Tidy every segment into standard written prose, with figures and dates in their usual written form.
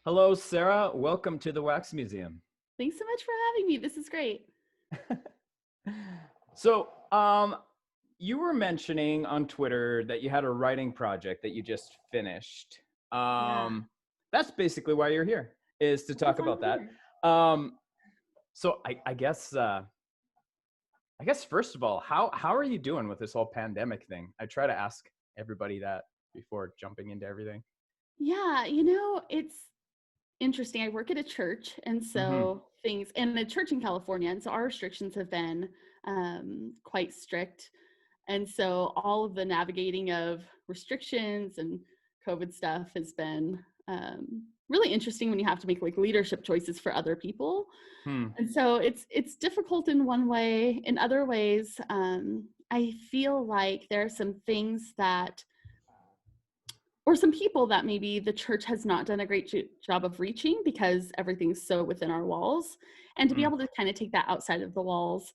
Hello, Sarah. Welcome to the Wax Museum. Thanks so much for having me. This is great. So, you were mentioning on Twitter that you had a writing project that you just finished. Yeah, That's basically why you're here, is to talk that's why about I'm that. here. Um, so I guess first of all, how are you doing with this whole pandemic thing? I try to ask everybody that before jumping into everything. Yeah, it's interesting. I work at a church, and Mm-hmm. so things in a church in California, and so our restrictions have been quite strict. And so all of the navigating of restrictions and COVID stuff has been really interesting when you have to make like leadership choices for other people. Hmm. And so it's difficult in one way. In other ways, I feel like there are some things that, or some people that maybe the church has not done a great job of reaching because everything's so within our walls. And to be Hmm. able to kind of take that outside of the walls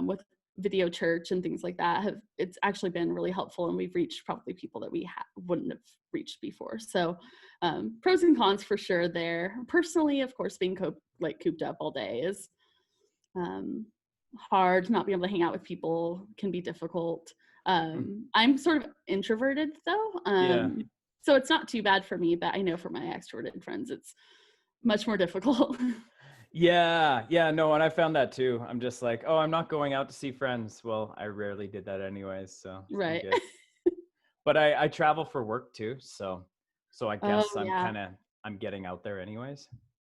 with video church and things like that, it's actually been really helpful. And we've reached probably people that we wouldn't have reached before. So pros and cons for sure there. Personally, of course, being cooped up all day is um, hard. Not being able to hang out with people can be difficult. Hmm. I'm sort of introverted though. Yeah. So it's not too bad for me, but I know for my extroverted friends, it's much more difficult. Yeah, no, and I found that too. I'm just like, oh, I'm not going out to see friends. Well, I rarely did that anyways, so I'm Right. good. But I travel for work too, so I Oh, guess yeah. I'm getting out there anyways.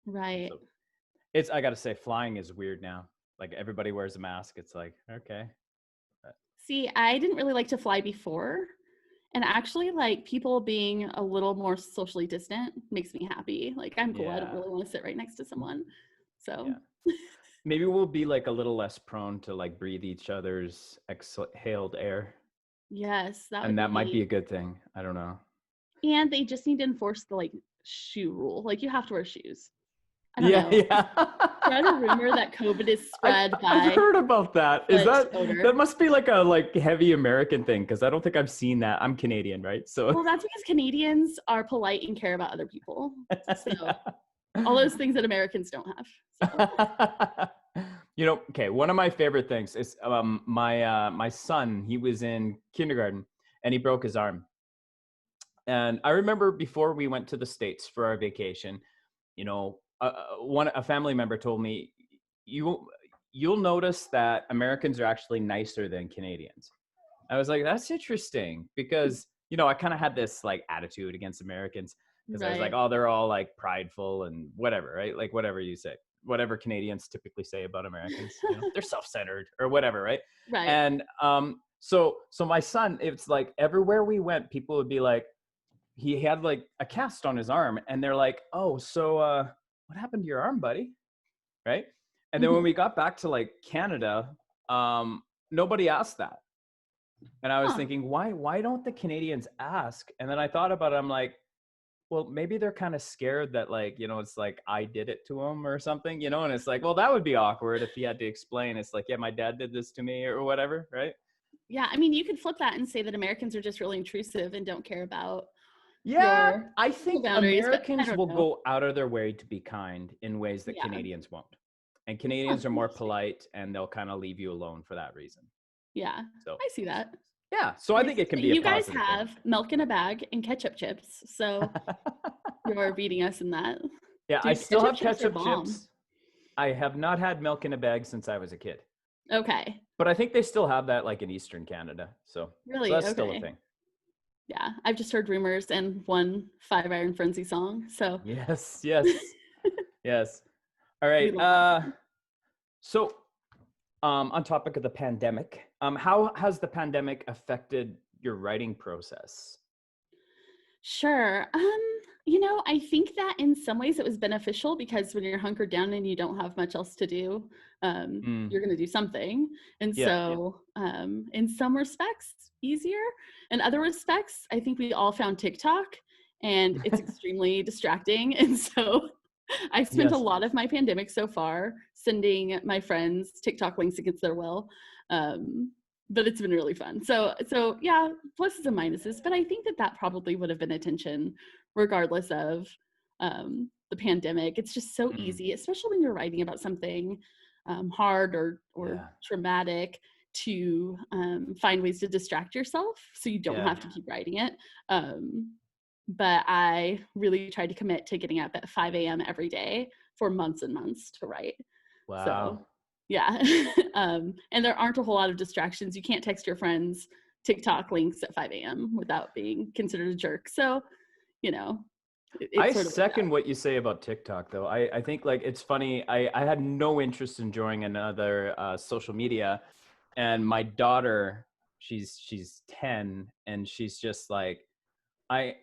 Right. So I gotta say, flying is weird now. Like everybody wears a mask. It's like, okay. But See, I didn't really like to fly before. And actually, like people being a little more socially distant makes me happy. Like, I'm cool. I don't yeah, really want to sit right next to someone. So, yeah. Maybe we'll be like a little less prone to like breathe each other's exhaled air, yes, that would and that might be be. a good thing. I don't know. And they just need to enforce the like shoe rule. Like, you have to wear shoes. I don't Yeah, know. yeah. Read a rumor that COVID is I've spread I've by heard about that. Is foot that odor. must be like a like heavy American thing because I don't think I've seen that. I'm Canadian, right? So Well, that's because Canadians are polite and care about other people. So all yeah. those things that Americans don't have. So Okay, one of my favorite things is my son, he was in kindergarten and he broke his arm. And I remember before we went to the States for our vacation, a family member told me, you you'll notice that Americans are actually nicer than Canadians. I was like, that's interesting because I kind of had this like attitude against Americans because I was like, right, oh, they're all like prideful and whatever, right? Like whatever you say, whatever Canadians typically say about Americans, they're self-centered or whatever, right? right. And so my son, it's like everywhere we went, people would be like, he had like a cast on his arm, and they're like, oh, so what happened to your arm, buddy? Right? And then when Mhm. we got back to like Canada, nobody asked that. And I was Huh. thinking, why don't the Canadians ask? And then I thought about it. I'm like, well, maybe they're kind of scared that like, it's like I did it to him or something, and it's like, well, that would be awkward if he had to explain. It's like, yeah, my dad did this to me or whatever, right? Yeah, I mean, you could flip that and say that Americans are just really intrusive and don't care about Yeah, your I your think boundaries, but I Americans don't will know. go out of their way to be kind in ways that Yeah. Canadians won't. And Huh, Canadians are more interesting. polite and they'll kind of leave you alone for that reason. Yeah, So, I see that. yeah, so I think it can be a You guys positive thing. have milk in a bag and ketchup chips, so you're beating us in that. Yeah, I Dude, still ketchup have chips are ketchup bomb. chips. I have not had milk in a bag since I was a kid. Okay. But I think they still have that like in Eastern Canada. So Really? that's still a Okay. thing. Yeah, I've just heard rumors and one Five Iron Frenzy song, so Yes, yes, yes. All we right. love that song. So on topic of the pandemic, how has the pandemic affected your writing process? Sure. I think that in some ways it was beneficial because when you're hunkered down and you don't have much else to do, Mm, you're going to do something. And yeah. so, in some respects, easier. In other respects, I think we all found TikTok and it's extremely distracting. And so, I spent a Yes. lot of my pandemic so far sending my friends TikTok links against their will. Um, but it's been really fun. So yeah, pluses and minuses, but I think that probably would have been attention regardless of the pandemic. It's just so Mm. easy, especially when you're writing about something hard or Yeah. traumatic, to find ways to distract yourself so you don't Yeah. have to keep writing it. But I really tried to commit to getting up at 5 a.m. every day for months and months to write. So Wow. yeah. And there aren't a whole lot of distractions. You can't text your friends TikTok links at 5 a.m. without being considered a jerk. So, you know, it I sort of worked second out. what you say about TikTok, though. I think like it's funny. I had no interest in joining another social media, and my daughter, she's 10, and she's just like, I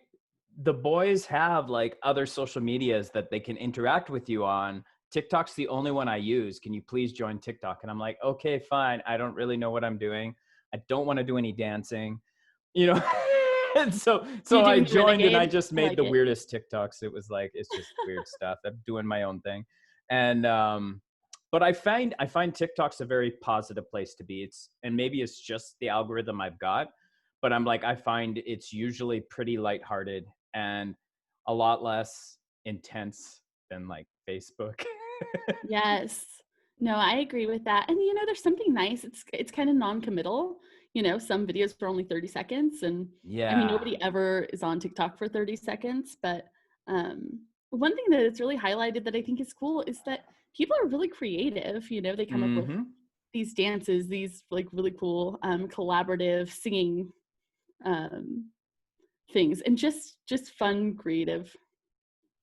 the boys have like other social medias that they can interact with you on. TikTok's the only one I use. Can you please join TikTok? And I'm like, okay, fine. I don't really know what I'm doing. I don't want to do any dancing, you know. And so You I doing the joined and I renegade? just I made like the it. weirdest TikToks. It was like it's just weird stuff. I'm doing my own thing. And but I find TikTok's a very positive place to be. And maybe it's just the algorithm I've got, but I'm like, I find it's usually pretty lighthearted and a lot less intense than like Facebook. Yes. No, I agree with that. And there's something nice. It's kind of non-committal. Some videos are only 30 seconds, and I mean Yeah. nobody ever is on TikTok for 30 seconds, but one thing that it's really highlighted that I think is cool is that people are really creative. They come up with Mhm. these dances, these like really cool collaborative singing um things, and just fun creative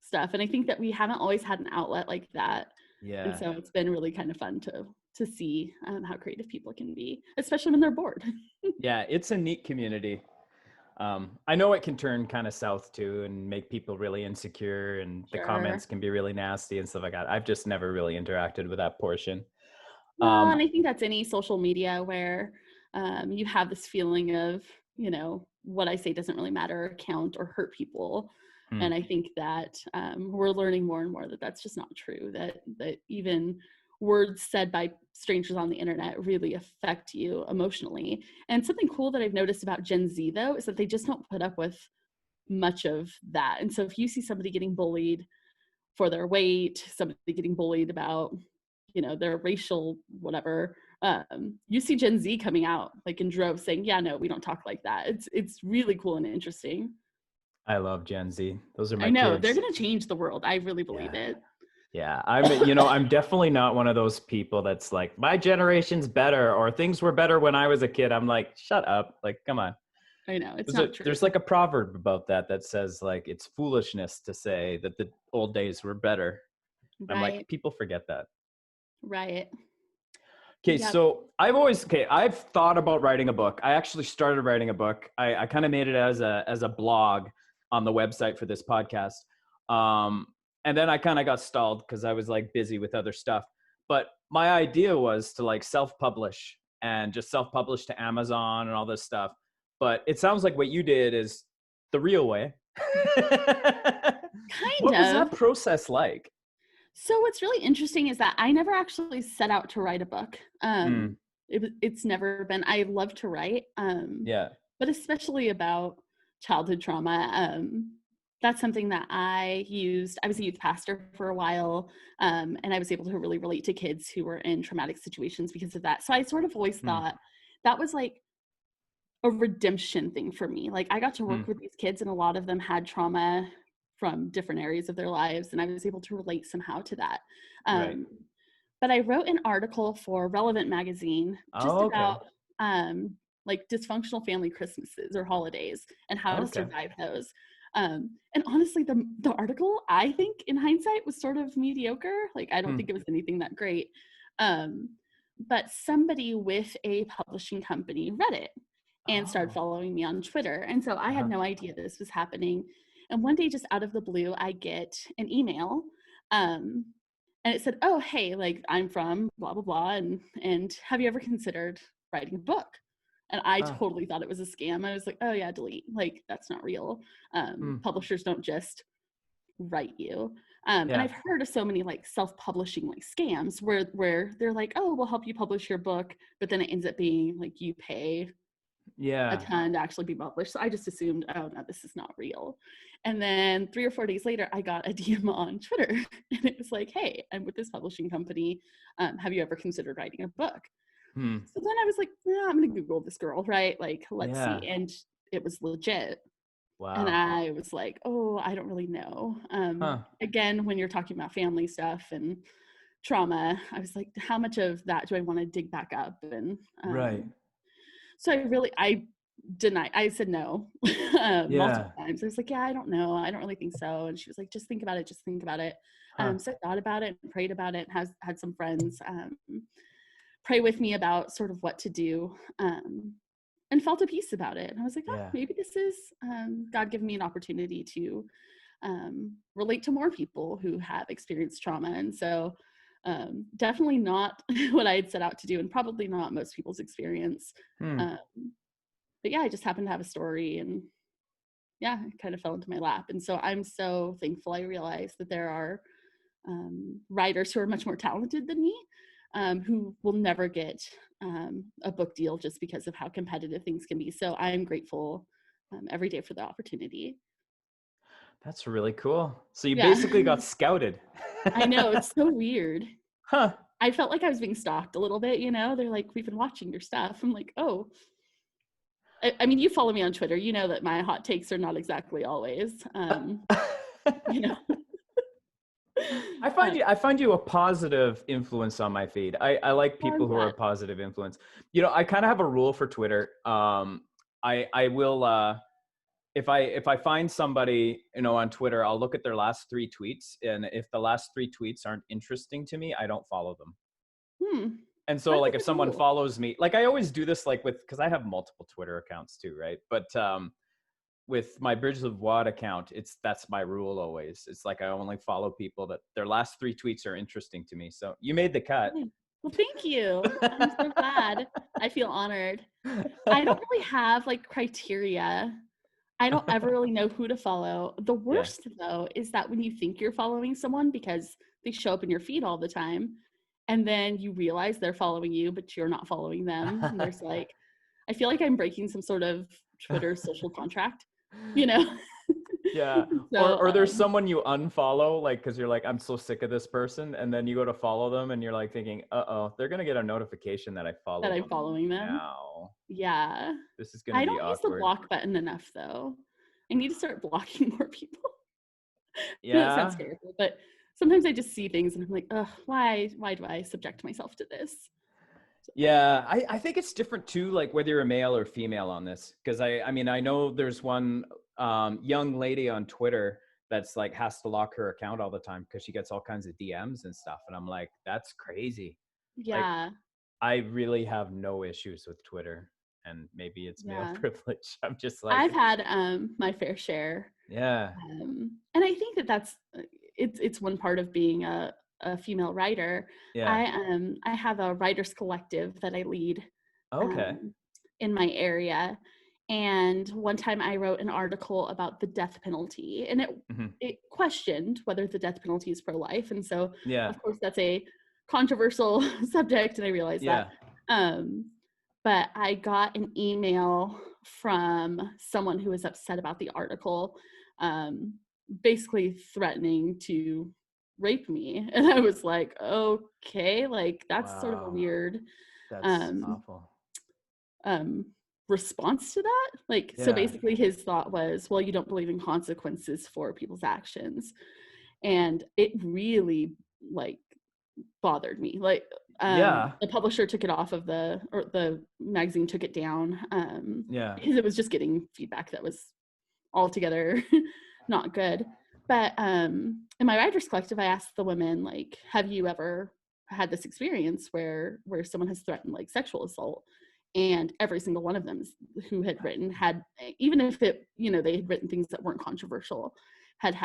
stuff. And I think that we haven't always had an outlet like that. And Yeah. so it's been really kind of fun to see how creative people can be, especially when they're bored. Yeah, it's a neat community. I know it can turn kind of south too and make people really insecure, and the comments Sure. can be really nasty and stuff like that. I've just never really interacted with that portion. Well, Um, and I think that's any social media where you have this feeling of, what I say doesn't really matter, or count, or hurt people. hmm, And I think that we're learning more and more that that's just not true. That even words said by strangers on the internet really affect you emotionally. And something cool that I've noticed about Gen Z though is that they just don't put up with much of that. And so if you see somebody getting bullied for their weight, somebody getting bullied about, their racial whatever, you see Gen Z coming out like in droves saying, yeah, no, we don't talk like that. It's really cool and interesting. I love Gen Z. Those are I my know they're kids. going to change the world. I really believe Yeah. it. Yeah, I'm definitely not one of those people that's like, my generation's better or things were better when I was a kid. I'm like, shut up. Like, come on. I know it's not There's true. like a proverb about that says like it's foolishness to say that the old days were better. I'm like, Right. people forget that. Right. Okay, Yep. so I've thought about writing a book. I actually started writing a book. I kind of made it as a blog on the website for this podcast. Um, and then I kind of got stalled because I was like busy with other stuff. But my idea was to like self-publish and just self-publish to Amazon and all this stuff. But it sounds like what you did is the real way. Kind What was of. that process like? So what's really interesting is that I never actually set out to write a book. Mm, It's never been. I love to write, yeah. but especially about childhood trauma. That's something that I used. I was a youth pastor for a while, and I was able to really relate to kids who were in traumatic situations because of that. So I sort of always Mm, thought that was like a redemption thing for me. Like I got to mm, work with these kids and a lot of them had trauma from different areas of their lives, and I was able to relate somehow to that. right. Um, but I wrote an article for Relevant magazine just Oh, okay. about like dysfunctional family Christmases or holidays and how to Okay. survive those. And honestly, the article I think in hindsight was sort of mediocre. Like I don't Hmm. think it was anything that great. Um, but somebody with a publishing company read it and started Oh. following me on Twitter. And so I had Uh-huh. no idea this was happening. And one day, just out of the blue, I get an email. Um, and it said, "Oh, hey, like I'm from blah blah blah, and have you ever considered writing a book?" And I Ah. totally thought it was a scam. I was like, "Oh yeah, delete. Like that's not real. Hmm. Publishers don't just write you." And Yeah. I've heard of so many like self-publishing like scams where they're like, "Oh, we'll help you publish your book," but then it ends up being like you pay a Yeah. ton to actually be published. So I just assumed, oh no, this is not real. And then 3 or 4 days later, I got a DM on Twitter, and it was like, "Hey, I'm with this publishing company. Have you ever considered writing a book?" Hmm. So then I was like, "Yeah, I'm gonna Google this girl, right? Like, let's Yeah. see." And it was legit. And Wow. I was like, "Oh, I don't really know." Huh. Again, when you're talking about family stuff and trauma, I was like, "How much of that do I want to dig back up?" And Right. so I said no multiple Yeah. times. I was like, "Yeah, I don't know. I don't really think so." And she was like, "Just think about it. Just think about it." Huh. So I thought about it and prayed about it. Has had some friends pray with me about sort of what to do, and felt a peace about it. And I was like, "Oh, Yeah. maybe this is God giving me an opportunity to relate to more people who have experienced trauma." And so, definitely not what I had set out to do, and probably not most people's experience. Hmm. Um, but yeah, I just happened to have a story, and yeah, it kind of fell into my lap. And so I'm so thankful I realized that there are writers who are much more talented than me, who will never get a book deal just because of how competitive things can be. So I'm grateful every day for the opportunity. That's really cool. So you Yeah, basically got scouted. I know, it's so weird. Huh. I felt like I was being stalked a little bit, you know? They're like, "We've been watching your stuff." I'm like, "Oh." I mean, you follow me on Twitter. You know that my hot takes are not exactly always, you know. uh, I find you a positive influence on my feed. I like well, I'm people who are a glad. positive influence. I kind of have a rule for Twitter. I will if I find somebody, on Twitter, I'll look at their last 3 tweets, and if the last 3 tweets aren't interesting to me, I don't follow them. Hmm, And so, that's a like, if good someone rule. follows me, like, I always do this, like, because I have multiple Twitter accounts too, right? But with my Bridges of Wad account, that's my rule always. It's like I only follow people that their last 3 tweets are interesting to me. So you made the cut. Yeah. Well, thank you. I'm so glad. I feel honored. I don't really have like criteria. I don't ever really know who to follow. The Yeah. worst though is that when you think you're following someone because they show up in your feed all the time, and then you realize they're following you, but you're not following them. And there's like, I feel like I'm breaking some sort of Twitter social contract, you know? Yeah. So, Or there's someone you unfollow, like, because you're like, I'm so sick of this person. And then you go to follow them and you're like thinking, uh-oh, they're going to get a notification that I that followed I'm them following them. now. Yeah. This is going to I be don't use the awkward. block button enough though. I need to start blocking more people. I know it sounds Yeah. terrible, but sometimes I just see things and I'm like, ugh, why do I subject myself to this? So, Yeah, I think it's different too, like whether you're a male or female on this. Because I mean, I know there's one young lady on Twitter that's like has to lock her account all the time because she gets all kinds of DMs and stuff. And I'm like, that's crazy. Like, yeah, I really have no issues with Twitter, and maybe it's male yeah. privilege. I'm just like, I've had my fair share. yeah, And I think that that's it's one part of being a female writer. yeah, I have a writers collective that I lead okay, um, in my area, and one time I wrote an article about the death penalty, and hmm, it questioned whether the death penalty is pro-life, and so yeah, of course that's a controversial subject, and I realize that. yeah, Um, but I got an email from someone who was upset about the article, um, basically threatening to rape me. And I was like, okay, like that's sort of a wow, weird that's um, awful. um, response to that. Like, so Yeah, basically his thought was, well, you don't believe in consequences for people's actions. And it really like bothered me. Like, yeah, the publisher took it off of or the magazine took it down, yeah, because it was just getting feedback that was altogether not good. But in my writers collective, I asked the women, like, have you ever had this experience where someone has threatened like sexual assault? And every single one of them who had written had, even if it, they had written things that weren't controversial, had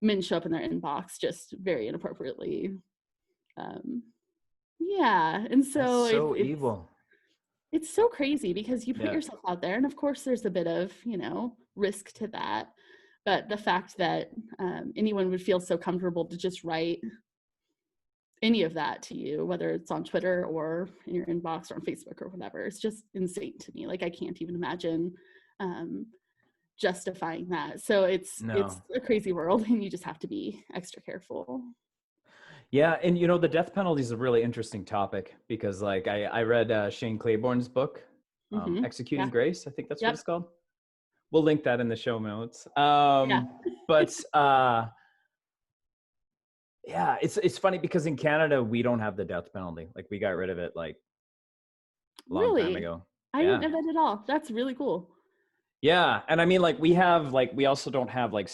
men show up in their inbox just very inappropriately. um, yeah, and that's so so evil. it's so crazy because you put Yeah. yourself out there, and of course there's a bit of risk to that, but the fact that anyone would feel so comfortable to just write any of that to you, whether it's on Twitter or in your inbox or on Facebook or whatever. It's just insane to me. Like, I can't even imagine um, justifying that. So it's No. a crazy world, and you just have to be extra careful. Yeah, and the death penalty is a really interesting topic because, like, I read Shane Claiborne's book, Executing Yeah. Grace. I think that's what Yep. it's called. We'll link that in the show notes. Yeah. But yeah, it's funny because in Canada we don't have the death penalty. Like, we got rid of it like a long time Really? ago. I didn't Yeah. know that at all. That's really cool. Yeah, and I mean, like, we also don't have like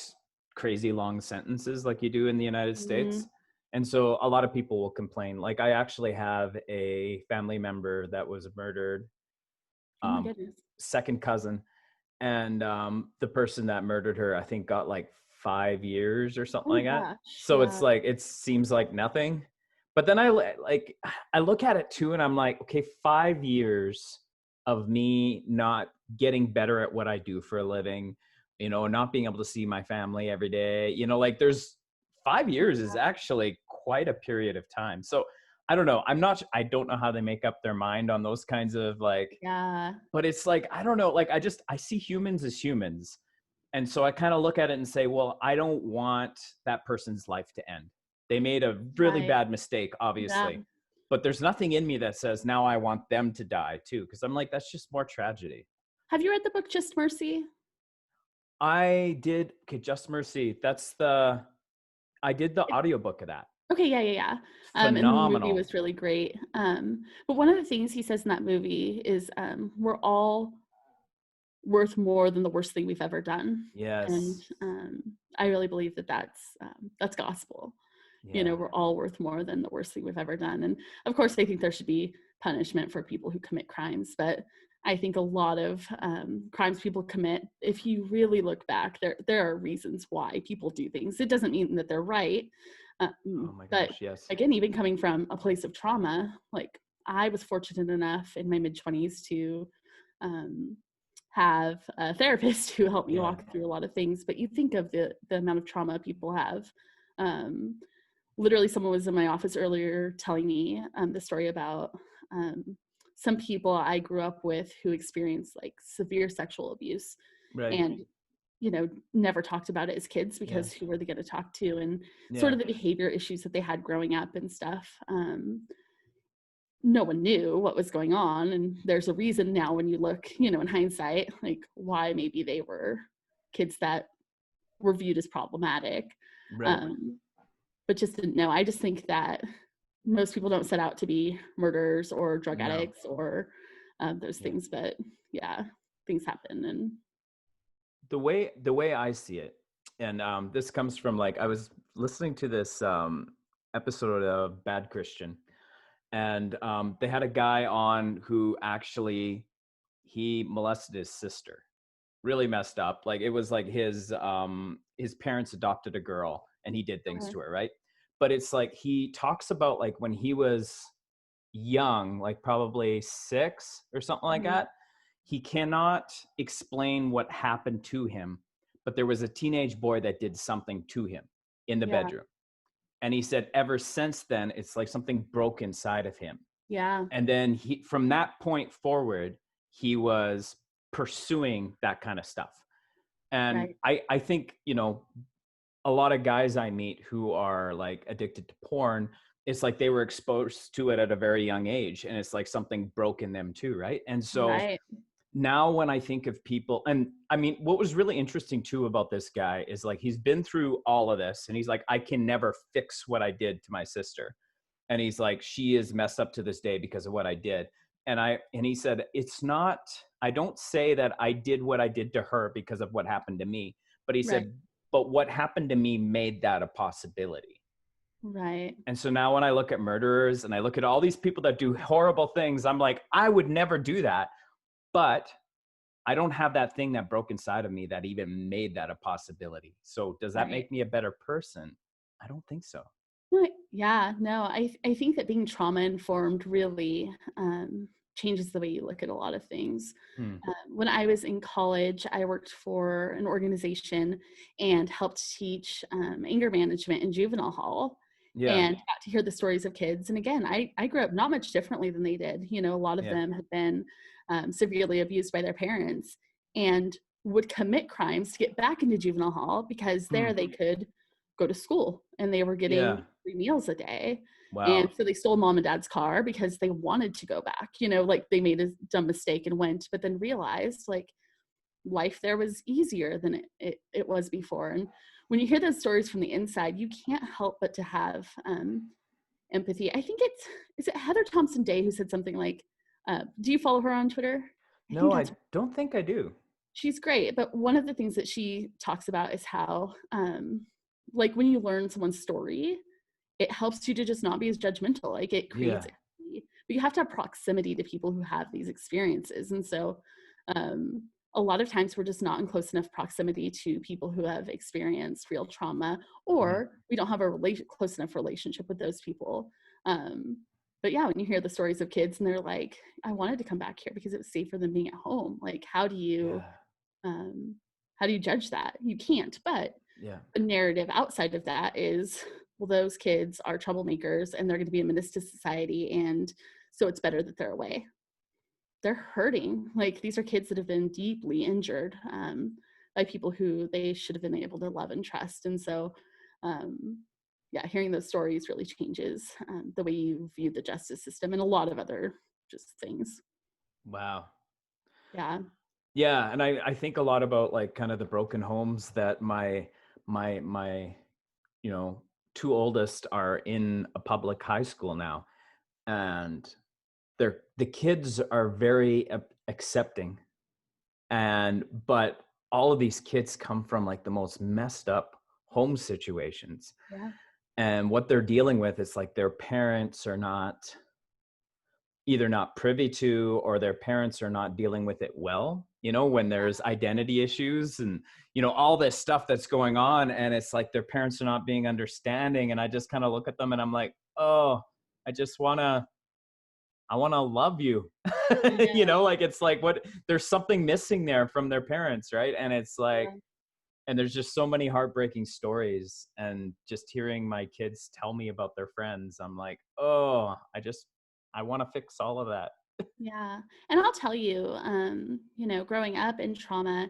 crazy long sentences like you do in the United States. Mm. And so a lot of people will complain. Like, I actually have a family member that was murdered, Oh my um, goodness. second cousin, and the person that murdered her, I think, got like 5 years or something Oh like that. gosh. So it's Yeah. like it seems like nothing, but then like I look at it too, and I'm like, okay, 5 years of me not getting better at what I do for a living, not being able to see my family every day, like there's 5 years is actually quite a period of time. So I don't know. I don't know how they make up their mind on those kinds of like, Yeah. but it's like, I don't know, like I see humans as humans. And so I kind of look at it and say, well, I don't want that person's life to end. They made a really Right. bad mistake, Yeah. obviously. But there's nothing in me that says now I want them to die too. Cause I'm like, that's just more tragedy. Have you read the book Just Mercy? I did, okay, Just Mercy. I did the audiobook of that. Okay, yeah, yeah, yeah. And the movie Phenomenal. was really great. But one of the things he says in that movie is we're all worth more than the worst thing we've ever done. And Yes. I really believe that that's gospel. Yeah. We're all worth more than the worst thing we've ever done. And of course, I think there should be punishment for people who commit crimes. But I think a lot of crimes people commit, if you really look back, there are reasons why people do things. It doesn't mean that they're right. Oh my But gosh. Yes. again, even coming from a place of trauma, like I was fortunate enough in my mid 20s to um, have a therapist who helped me Yeah. walk through a lot of things. But you think of the amount of trauma people have. Um, Literally, someone was in my office earlier telling me the story about some people I grew up with who experienced like severe sexual abuse, Right. and never talked about it as kids Yeah. because who were they going to talk to, and sort Yeah. of the behavior issues that they had growing up and stuff. No one knew what was going on, and there's a reason now when you look, in hindsight, like why maybe they were kids that were viewed as problematic. Right. Um, but just didn't know. I just think that most people don't set out to be murderers or drug No. addicts or those Yeah. things, but yeah, things happen. And The way I see it, and this comes from, like, I was listening to this episode of Bad Christian, and they had a guy on who actually he molested his sister, really messed up. Like, it was like his parents adopted a girl, and he did things okay. to her, right? But it's like he talks about, like, when he was young, like probably 6 or something like Mhm. that. He cannot explain what happened to him, but there was a teenage boy that did something to him in the Yeah, bedroom. And he said ever since then, it's like something broke inside of him. yeah, And then from that point forward, he was pursuing that kind of stuff. And right, I think, a lot of guys I meet who are like addicted to porn, it's like they were exposed to it at a very young age, and it's like something broke in them too, right? And so right, now when I think of people, and I mean, what was really interesting too about this guy is, like, he's been through all of this, and he's like, I can never fix what I did to my sister. And he's like, she is messed up to this day because of what I did. And he said, it's not, I don't say that I did what I did to her because of what happened to me, but he right, said, but what happened to me made that a possibility. right, And so now when I look at murderers and I look at all these people that do horrible things, I'm like, I would never do that. But I don't have that thing that broke inside of me that even made that a possibility. So does that right. make me a better person? I don't think so. Right. Yeah, no, I think that being trauma informed really changes the way you look at a lot of things. Hmm. When I was in college, I worked for an organization and helped teach anger management in juvenile hall. Yeah. and got to hear the stories of kids. And again, I grew up not much differently than they did. You know, a lot of Yeah. them have been severely abused by their parents and would commit crimes to get back into juvenile hall because Hmm. there they could go to school and they were Yeah. getting 3 meals a day. And Wow. so they stole mom and dad's car because they wanted to go back, you know, like they made a dumb mistake and went, but then realized like life there was easier than it was before. And when you hear those stories from the inside, you can't help but to have empathy. I think is it Heather Thompson Day who said something like, do you follow her on Twitter? I think No, that's, I don't think I do. she's great. But one of the things that she talks about is how, like when you learn someone's story, it helps you to just not be as judgmental. Like it creates Yeah. empathy. But you have to have proximity to people who have these experiences. And so a lot of times we're just not in close enough proximity to people who have experienced real trauma, Mhm. or we don't have a close enough relationship with those people. Um, but yeah, when you hear the stories of kids and they're like, I wanted to come back here because it was safer than being at home. Like, Yeah. um, how do you judge that? You can't. But Yeah. the narrative outside of that is, well, those kids are troublemakers and they're going to be a menace to society, and so it's better that they're away. They're hurting. Like these are kids that have been deeply injured by people who they should have been able to love and trust. And so, um, yeah, hearing those stories really changes the way you view the justice system and a lot of other just things. Wow. Yeah, Yeah, and I think a lot about like kind of the broken homes that my you know, two oldest are in a public high school now, and the kids are very accepting, and but all of these kids come from like the most messed up home situations, yeah, and what they're dealing with is like their parents are not either not privy to, or their parents are not dealing with it well, you know, when there's identity issues and, you know, all this stuff that's going on, and it's like their parents are not being understanding, and I just kind of look at them and I'm like, oh, I just want to I want to love you. You yeah, know, like it's like what there's something missing there from their parents, right? And it's like, yeah, and there's just so many heartbreaking stories, and just hearing my kids tell me about their friends, I'm like, oh, I want to fix all of that. yeah. And I'll tell you, you know, growing up in trauma,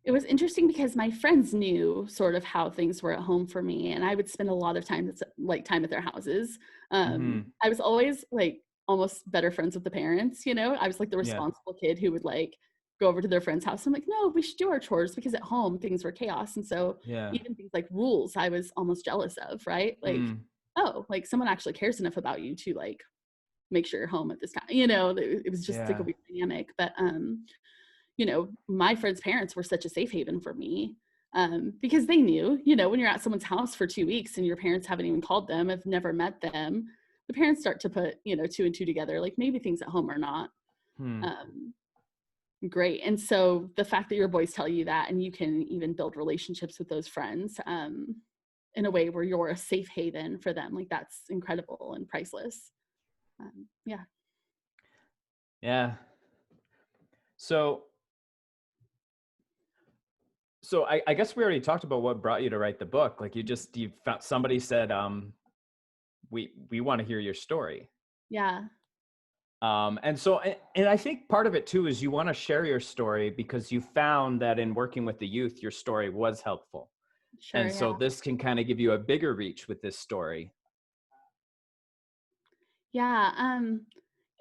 it was interesting because my friends knew sort of how things were at home for me, and I would spend a lot of time like time at their houses. Hmm. I was always like almost better friends with the parents, you know. I was like the Yeah. responsible kid who would like go over to their friend's house. I'm like, no, we should do our chores because at home things were chaos. And so Yeah. even things like rules, I was almost jealous of, right? Like, Mm. oh, like someone actually cares enough about you to like make sure you're home at this time. You know, it was just like a Yeah. weird dynamic. But you know, my friends' parents were such a safe haven for me because they knew, you know, when you're at someone's house for 2 weeks and your parents haven't even called them, have never met them, the parents start to put, you know, two and two together. Like maybe things at home are not Hmm. um, great. And so the fact that your boys tell you that and you can even build relationships with those friends in a way where you're a safe haven for them, like that's incredible and priceless. Yeah. Yeah. So, so I guess we already talked about what brought you to write the book. Like you found somebody said, we want to hear your story. Yeah. And so, and I think part of it too is you want to share your story because you found that in working with the youth, your story was helpful. Sure. And Yeah. so this can kind of give you a bigger reach with this story. Yeah, and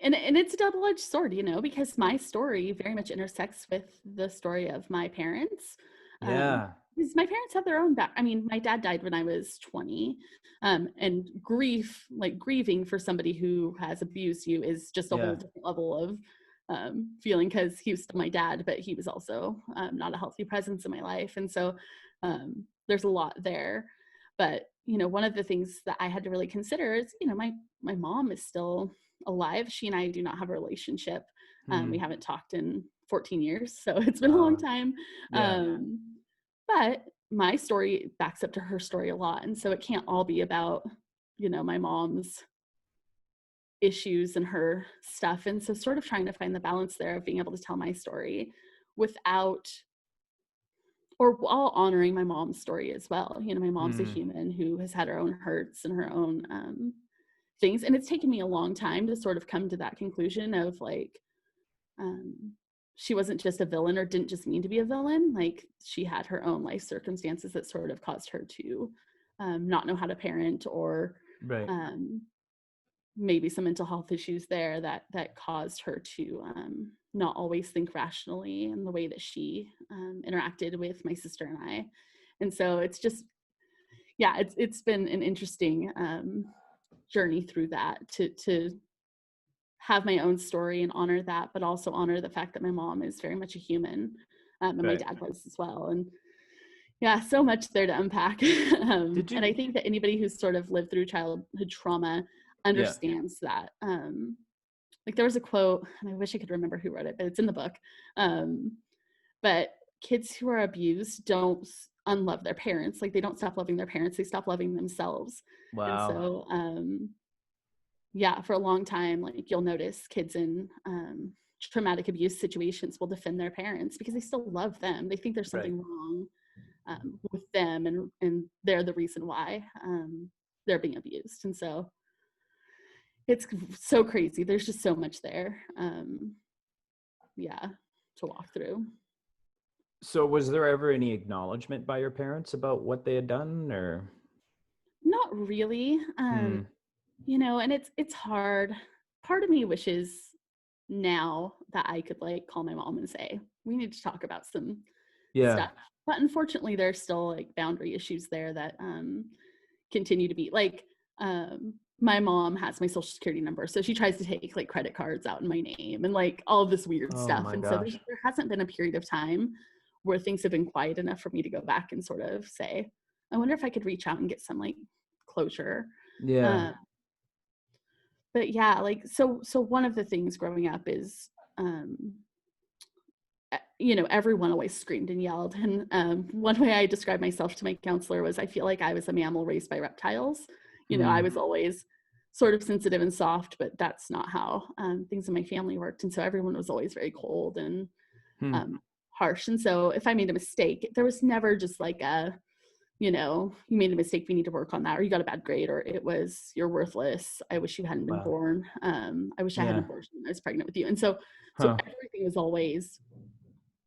it's a double-edged sword, you know, because my story very much intersects with the story of my parents. Um, Yeah. because my parents have their own back. I mean, my dad died when I was 20, and grief, like grieving for somebody who has abused you, is just a whole Yeah. different level of feeling because he was still my dad, but he was also not a healthy presence in my life, and so there's a lot there. But you know, one of the things that I had to really consider is, you know, my mom is still alive. She and I do not have a relationship. We Hmm. haven't talked in 14 years, so it's been a long Oh, time. yeah. But my story backs up to her story a lot, and so it can't all be about, you know, my mom's issues and her stuff. And so, sort of trying to find the balance there of being able to tell my story without or while honoring my mom's story as well. You know, my mom's a Mm, human who has had her own hurts and her own things. And it's taken me a long time to sort of come to that conclusion of like, um, she wasn't just a villain or didn't just mean to be a villain. Like she had her own life circumstances that sort of caused her to not know how to parent, or right. um, maybe some mental health issues there that caused her to not always think rationally in the way that she interacted with my sister and I. And so it's just, yeah, it's been an interesting journey through that to have my own story and honor that, but also honor the fact that my mom is very much a human, and my Right. dad was as well. And yeah, so much there to unpack. Did And you? I think that anybody who's sort of lived through childhood trauma Yeah. understands that. Like there was a quote, and I wish I could remember who wrote it, but it's in the book. Um, but kids who are abused don't unlove their parents. Like they don't stop loving their parents, they stop loving themselves. And Wow. so yeah, for a long time, like you'll notice kids in traumatic abuse situations will defend their parents because they still love them. They think there's Right. something wrong with them, and they're the reason why they're being abused. And so it's so crazy. There's just so much there, yeah, to walk through. So was there ever any acknowledgement by your parents about what they had done, or? Not really, Hmm. you know, and it's hard. Part of me wishes now that I could like call my mom and say, we need to talk about some Yeah. stuff. But unfortunately, there's still like boundary issues there that continue to be like, my mom has my social security number. So she tries to take like credit cards out in my name and like all of this weird Oh stuff. my And so gosh. there hasn't been a period of time where things have been quiet enough for me to go back and sort of say, I wonder if I could reach out and get some like closure. Yeah. Um, but yeah, like so one of the things growing up is um you know, everyone always screamed and yelled. And one way I described myself to my counselor was I feel like I was a mammal raised by reptiles. You know, I Hmm. was always sort of sensitive and soft, but that's not how things in my family worked. And so everyone was always very cold and Hmm. um, harsh. And so if I made a mistake, there was never just like a, you know, you made a mistake, we need to work on that, or you got a bad grade, or it was, you're worthless, I wish you hadn't been Wow. born, I wish I had an Yeah. abortion when I was pregnant with you. And so Huh. everything was always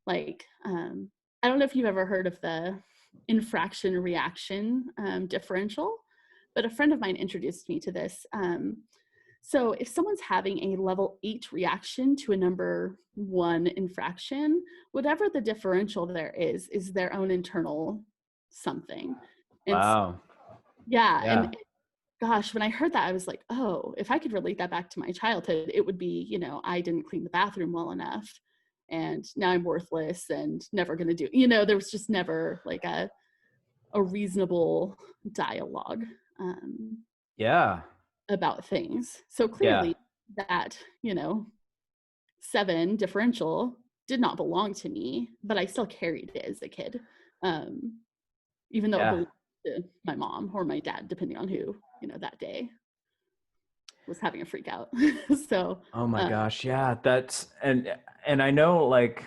like I don't know if you've ever heard of the infraction reaction differential, but a friend of mine introduced me to this. So if someone's having a level 8 reaction to a number 1 infraction, whatever the differential there is their own internal something. And Wow. yeah, Yeah. and gosh, when I heard that, I was like, oh, if I could relate that back to my childhood, it would be, you know, I didn't clean the bathroom well enough and now I'm worthless and never going to do, you know, there was just never like a reasonable dialogue um, Yeah. about things. So Yeah. clearly that, you know, 7 differential did not belong to me, but I still carried it as a kid. Um, Even though it Yeah. belonged to my mom or my dad, depending on who, you know, that day was having a freak out. So, Oh my uh, gosh. Yeah. That's and I know like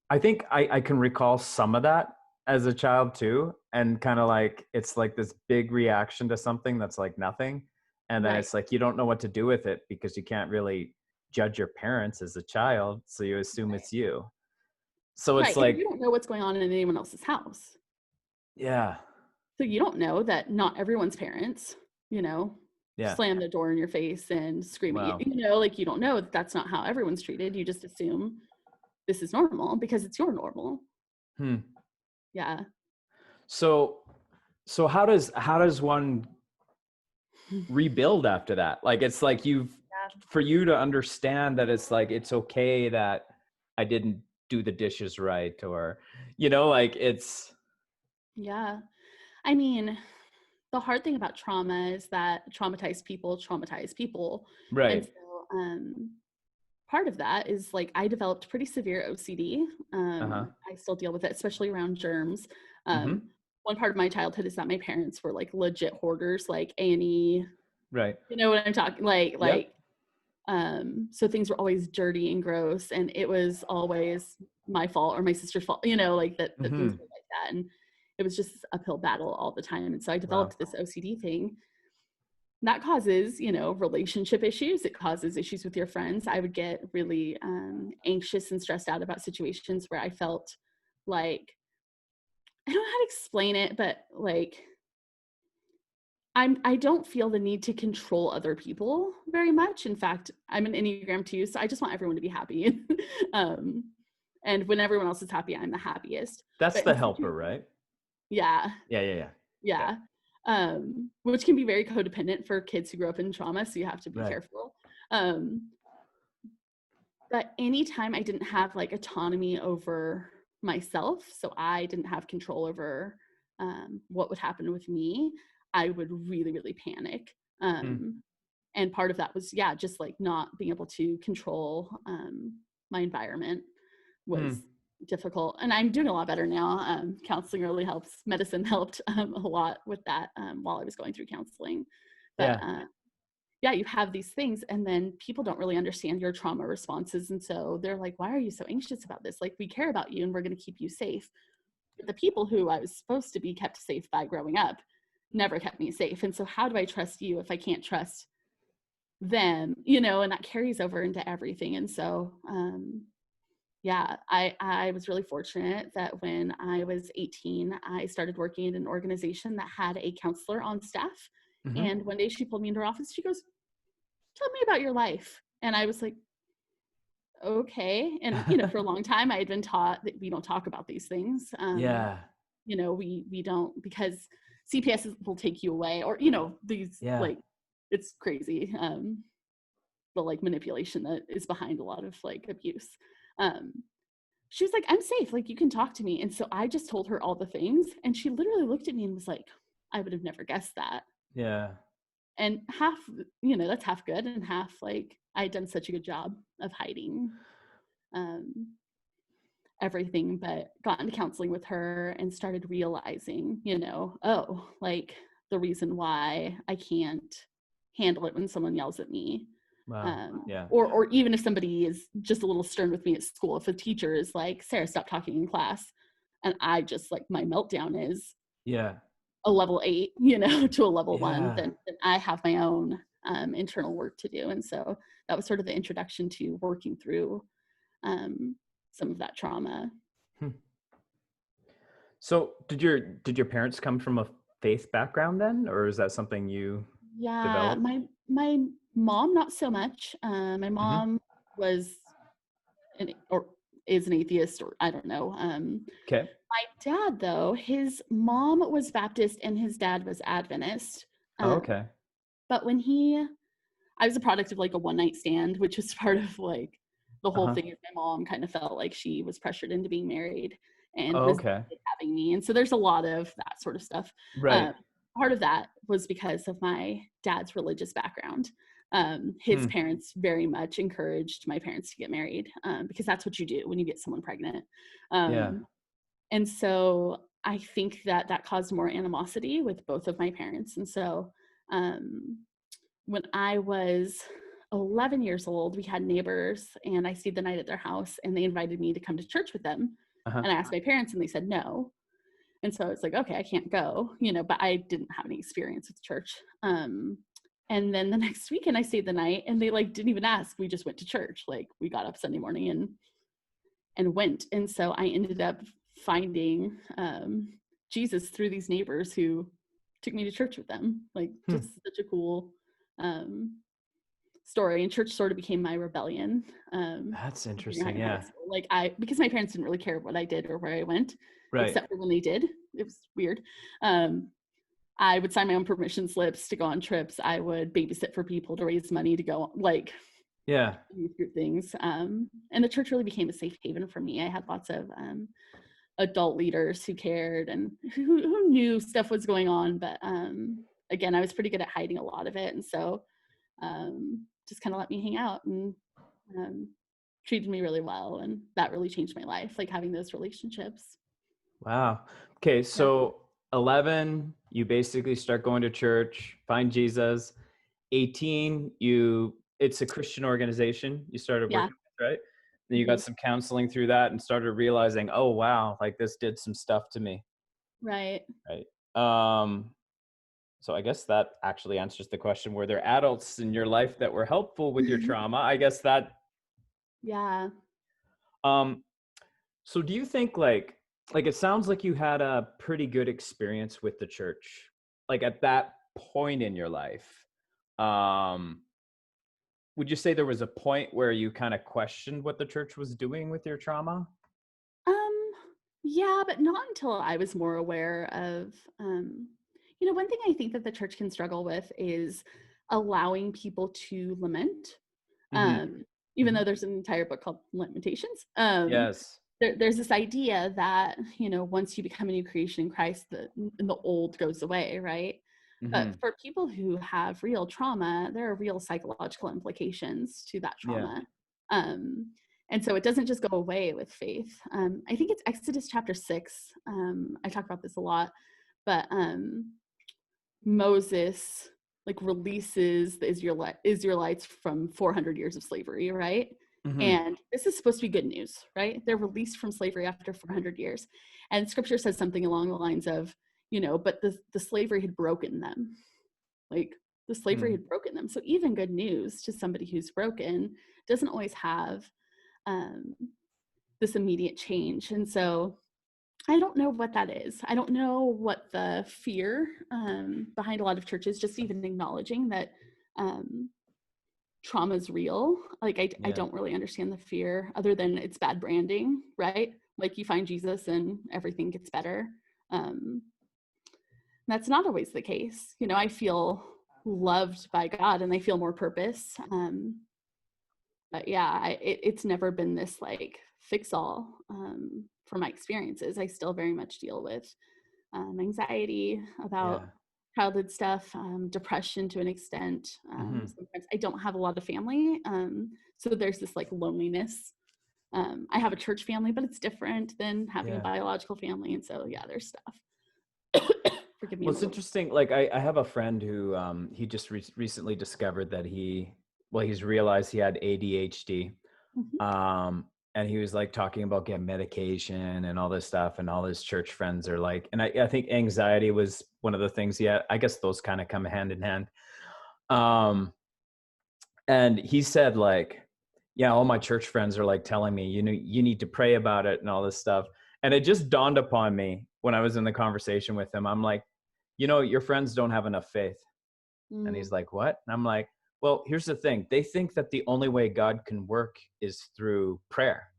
I think I can recall some of that as a child too. And kind of like it's like this big reaction to something that's like nothing. And then right, it's like you don't know what to do with it because you can't really judge your parents as a child. So you assume right, it's you. So it's right. And like, you don't know what's going on in anyone else's house. yeah, So you don't know that not everyone's parents, you know, yeah. slam the door in your face and scream at you. Wow. You know, like you don't know that that's not how everyone's treated. You just assume this is normal because it's your normal. Hmm. Yeah. So so how does one rebuild after that? Like it's like you've Yeah. for you to understand that it's like it's okay that I didn't do the dishes right, or like it's Yeah. I mean, the hard thing about trauma is that traumatized people traumatize people. And right. so part of that is like I developed pretty severe OCD. Uh-huh. I still deal with it, especially around germs. Mm-hmm. One part of my childhood is that my parents were like legit hoarders, like A&E. Right. You know what I'm talking? Like Yep. So things were always dirty and gross, and it was always my fault or my sister's fault, like that things Hmm. were like that. And it was just this uphill battle all the time. And so I Wow. developed this OCD thing that causes, relationship issues. It causes issues with your friends. I would get really anxious and stressed out about situations where I felt like, I don't know how to explain it, but like I don't feel the need to control other people very much. In fact, I'm an Enneagram 2, so I just want everyone to be happy. um, and when everyone else is happy, I'm the happiest. That's But the helper, right? yeah, Yeah, yeah, yeah. Okay. yeah. Which can be very codependent for kids who grow up in trauma, so you have to be Right. careful. Um, but anytime I didn't have like autonomy over myself, so I didn't have control over what would happen with me, I would really, really panic. Hmm. And part of that was, yeah, just like not being able to control my environment was Hmm. difficult. And I'm doing a lot better now. Counseling really helps. Medicine helped a lot with that while I was going through counseling. But Yeah. yeah, you have these things, and then people don't really understand your trauma responses. And so they're like, why are you so anxious about this? Like, we care about you and we're going to keep you safe. But the people who I was supposed to be kept safe by growing up never kept me safe. And so, how do I trust you if I can't trust them? And that carries over into everything. And so, yeah, I was really fortunate that when I was 18, I started working in an organization that had a counselor on staff. Hmm. And one day she pulled me into her office. She goes, tell me about your life. And I was like, okay. And, for a long time, I had been taught that we don't talk about these things. Yeah. We don't, because CPS will take you away, or, these Yeah. like, it's crazy. The like manipulation that is behind a lot of like abuse. Um, she was like, I'm safe. Like, you can talk to me. And so I just told her all the things. And she literally looked at me and was like, I would have never guessed that. Yeah. And half, that's half good, and half like I had done such a good job of hiding um, everything, but got into counseling with her and started realizing, oh, like the reason why I can't handle it when someone yells at me. Wow. Yeah. Or even if somebody is just a little stern with me at school, if a teacher is like, Sarah, stop talking in class, and I just like, my meltdown is Yeah. a level 8, to a level 1, Yeah. then I have my own internal work to do. And so that was sort of the introduction to working through um, some of that trauma. Hmm. So did your parents come from a faith background then, or is that something you Yeah, developed? my mom, not so much. My Hmm. mom was or is an atheist, or I don't know. Okay. My dad, though, his mom was Baptist and his dad was Adventist. Oh, Um, okay. but I was a product of like a one night stand, which was part of like the whole Uh-huh. thing. Is my mom kind of felt like she was pressured into being married and Oh, resented okay. having me. And so there's a lot of that sort of stuff. Right. Um, Part of that was because of my dad's religious background. His Hmm. parents very much encouraged my parents to get married because that's what you do when you get someone pregnant. Yeah. Um, and so I think that caused more animosity with both of my parents. And so um, when I was 11 years old, we had neighbors, and I stayed the night at their house, and they invited me to come to church with them. Uh-huh. And I asked my parents, and they said no. And so I was like, okay, I can't go, but I didn't have any experience with church. And then the next weekend I stayed the night, and they like didn't even ask. We just went to church. Like, we got up Sunday morning and went. And so I ended up finding Jesus through these neighbors who took me to church with them. Like, Hmm. just such a cool um, story. And church sort of became my rebellion That's junior high interesting. and high Yeah. school. Like, because my parents didn't really care what I did or where I went, Right. except for when they did. It was weird. Um, I would sign my own permission slips to go on trips. I would babysit for people to raise money to go, like, Yeah. these things. And the church really became a safe haven for me. I had lots of adult leaders who cared and who knew stuff was going on. But again, I was pretty good at hiding a lot of it. And so just kind of let me hang out and um, treated me really well. And that really changed my life, like having those relationships. Wow. Okay, Yeah. so 11, you basically start going to church, find Jesus. 18, you it's a Christian organization you started Yeah. working with, right? Then you got Hmm. some counseling through that and started realizing, oh wow, like this did some stuff to me, Right. right? Um, so I guess that actually answers the question: were there adults in your life that were helpful with your trauma? I guess that. Yeah. Um, so do you think like it sounds like you had a pretty good experience with the church, like at that point in your life. Um, would you say there was a point where you kind of questioned what the church was doing with your trauma? Um, yeah, but not until I was more aware of, one thing I think that the church can struggle with is allowing people to lament. Hmm. Um, Even though Hmm. there's an entire book called Lamentations, Yes. there's this idea that, once you become a new creation in Christ, the old goes away, right? But Hmm. for people who have real trauma, there are real psychological implications to that Yeah. trauma. Um, and so it doesn't just go away with faith. I think it's Exodus chapter 6. I talk about this a lot, but Moses like releases the Israelites from 400 years of slavery, right? Hmm. And this is supposed to be good news, right? They're released from slavery after 400 years. And scripture says something along the lines of, but the slavery had broken them. Like the slavery Hmm. had broken them. So even good news to somebody who's broken doesn't always have um, this immediate change. And so I don't know what that is. I don't know what the fear behind a lot of churches, just even acknowledging that um, trauma is real. Like, I Yeah. don't really understand the fear other than it's bad branding, right? Like, you find Jesus and everything gets better. Um, that's not always the case. I feel loved by God and I feel more purpose. But yeah, it's never been this like fix all for my experiences. I still very much deal with anxiety about Yeah. childhood stuff, depression to an extent. Hmm. Sometimes I don't have a lot of family, so there's this like loneliness. I have a church family, but it's different than having a Yeah. biological family, and so yeah, there's stuff. Forgive me, Well, I'm a it's little. interesting. Like I have a friend who he just recently discovered that he's realized he had ADHD. Mhm. Um, and he was like talking about getting medication and all this stuff, and all his church friends are like, and I think anxiety was one of the things. Yeah, I guess those kind of come hand in hand. Um, and he said like, yeah, all my church friends are like telling me, you need to pray about it and all this stuff. And it just dawned upon me when I was in the conversation with him. I'm like, your friends don't have enough faith. And Mm, he's like, what? And I'm like, well, here's the thing. They think that the only way God can work is through prayer.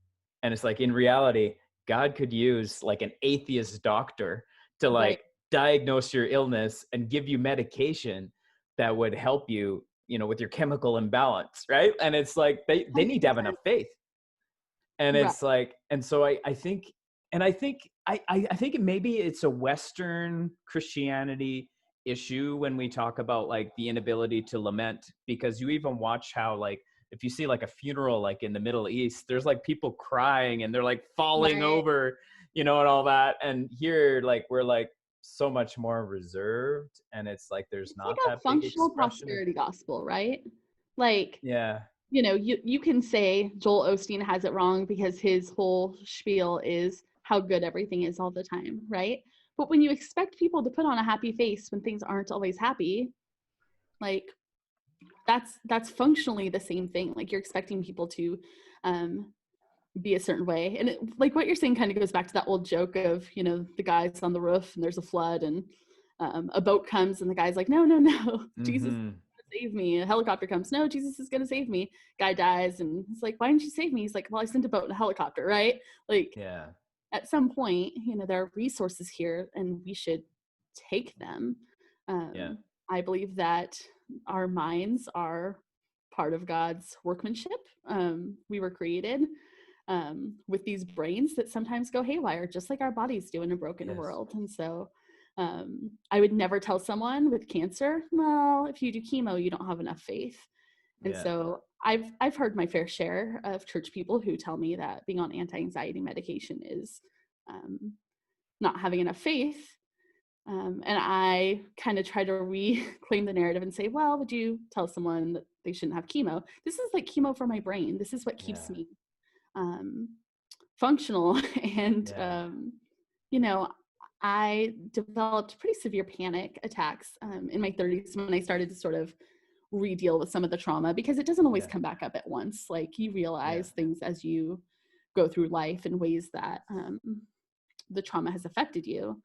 And it's like, in reality, God could use like an atheist doctor to right, like diagnose your illness and give you medication that would help you, with your chemical imbalance. Right. And it's like, they need to have enough 100%. faith. And Right. it's like, and so I think, and I think I think maybe it's a Western Christianity issue when we talk about like the inability to lament, because you even watch how like if you see like a funeral like in the Middle East, there's like people crying and they're like falling Right. over, and all that. And here like we're like so much more reserved, and it's like there's It's like not a that big functional expression of. prosperity gospel, right? Like, Yeah. you can say Joel Osteen has it wrong because his whole spiel is how good everything is all the time, right? But when you expect people to put on a happy face when things aren't always happy, like that's functionally the same thing. Like you're expecting people to um, be a certain way, and like what you're saying kind of goes back to that old joke of the guys on the roof and there's a flood and a boat comes and the guy's like, no, no, no, Jesus is Mm-hmm. gonna save me. A helicopter comes, no, Jesus is gonna save me. Guy dies and he's like, why didn't you save me? He's like, well, I sent a boat and a helicopter, right? Like Yeah. at some point, there are resources here and we should take them. Yeah. I believe that our minds are part of God's workmanship. We were created with these brains that sometimes go haywire, just like our bodies do in a broken Yes. world. And so I would never tell someone with cancer, well, if you do chemo, you don't have enough faith. And Yeah. so I've heard my fair share of church people who tell me that being on anti-anxiety medication is um, not having enough faith. And I kind of try to reclaim the narrative and say, well, would you tell someone that they shouldn't have chemo. This is like chemo for my brain. This is what keeps Yeah. me functional. And Yeah. you know, I developed pretty severe panic attacks in my 30s when I started to sort of re-deal with some of the trauma, because it doesn't always Yeah. come back up at once. Like, you Yeah. realize things as you go through life in ways that the trauma has affected you.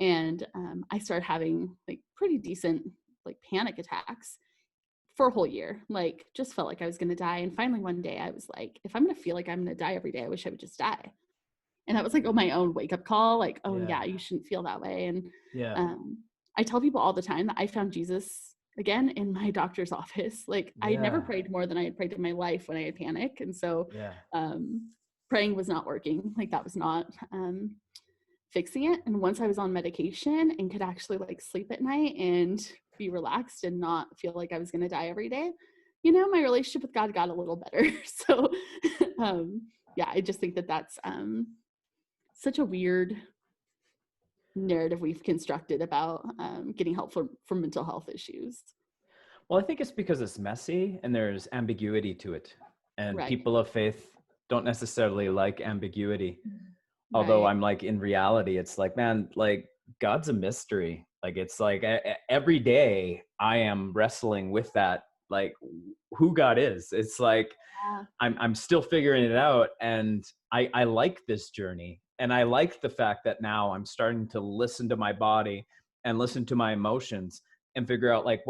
And I started having like pretty decent like panic attacks for a whole year. Like, just felt like I was going to die. And finally one day I was like, if I'm going to feel like I'm going to die every day, I wish I would just die. And that was like, oh, my own wake up call, like, oh Yeah. yeah, you shouldn't feel that way. And Yeah. I tell people all the time that I found Jesus again in my doctor's office. Like, I had never Yeah. prayed more than I had prayed in my life when I had panic. And so Yeah. praying was not working. Like, that was not fixing it. And once I was on medication and could actually like sleep at night and be relaxed and not feel like I was going to die every day, you know, my relationship with God got a little better. So yeah, I just think that that's such a weird narrative we've constructed about getting help for mental health issues. Well, I think it's because it's messy and there's ambiguity to it. And Right. people of faith don't necessarily like ambiguity. Although Right. I'm like, in reality, it's like, man, like, God's a mystery. Like, it's like every day I am wrestling with that, like, who God is. It's like, Yeah. I'm still figuring it out. And I like this journey. And I like the fact that now I'm starting to listen to my body and listen to my emotions and figure out, like,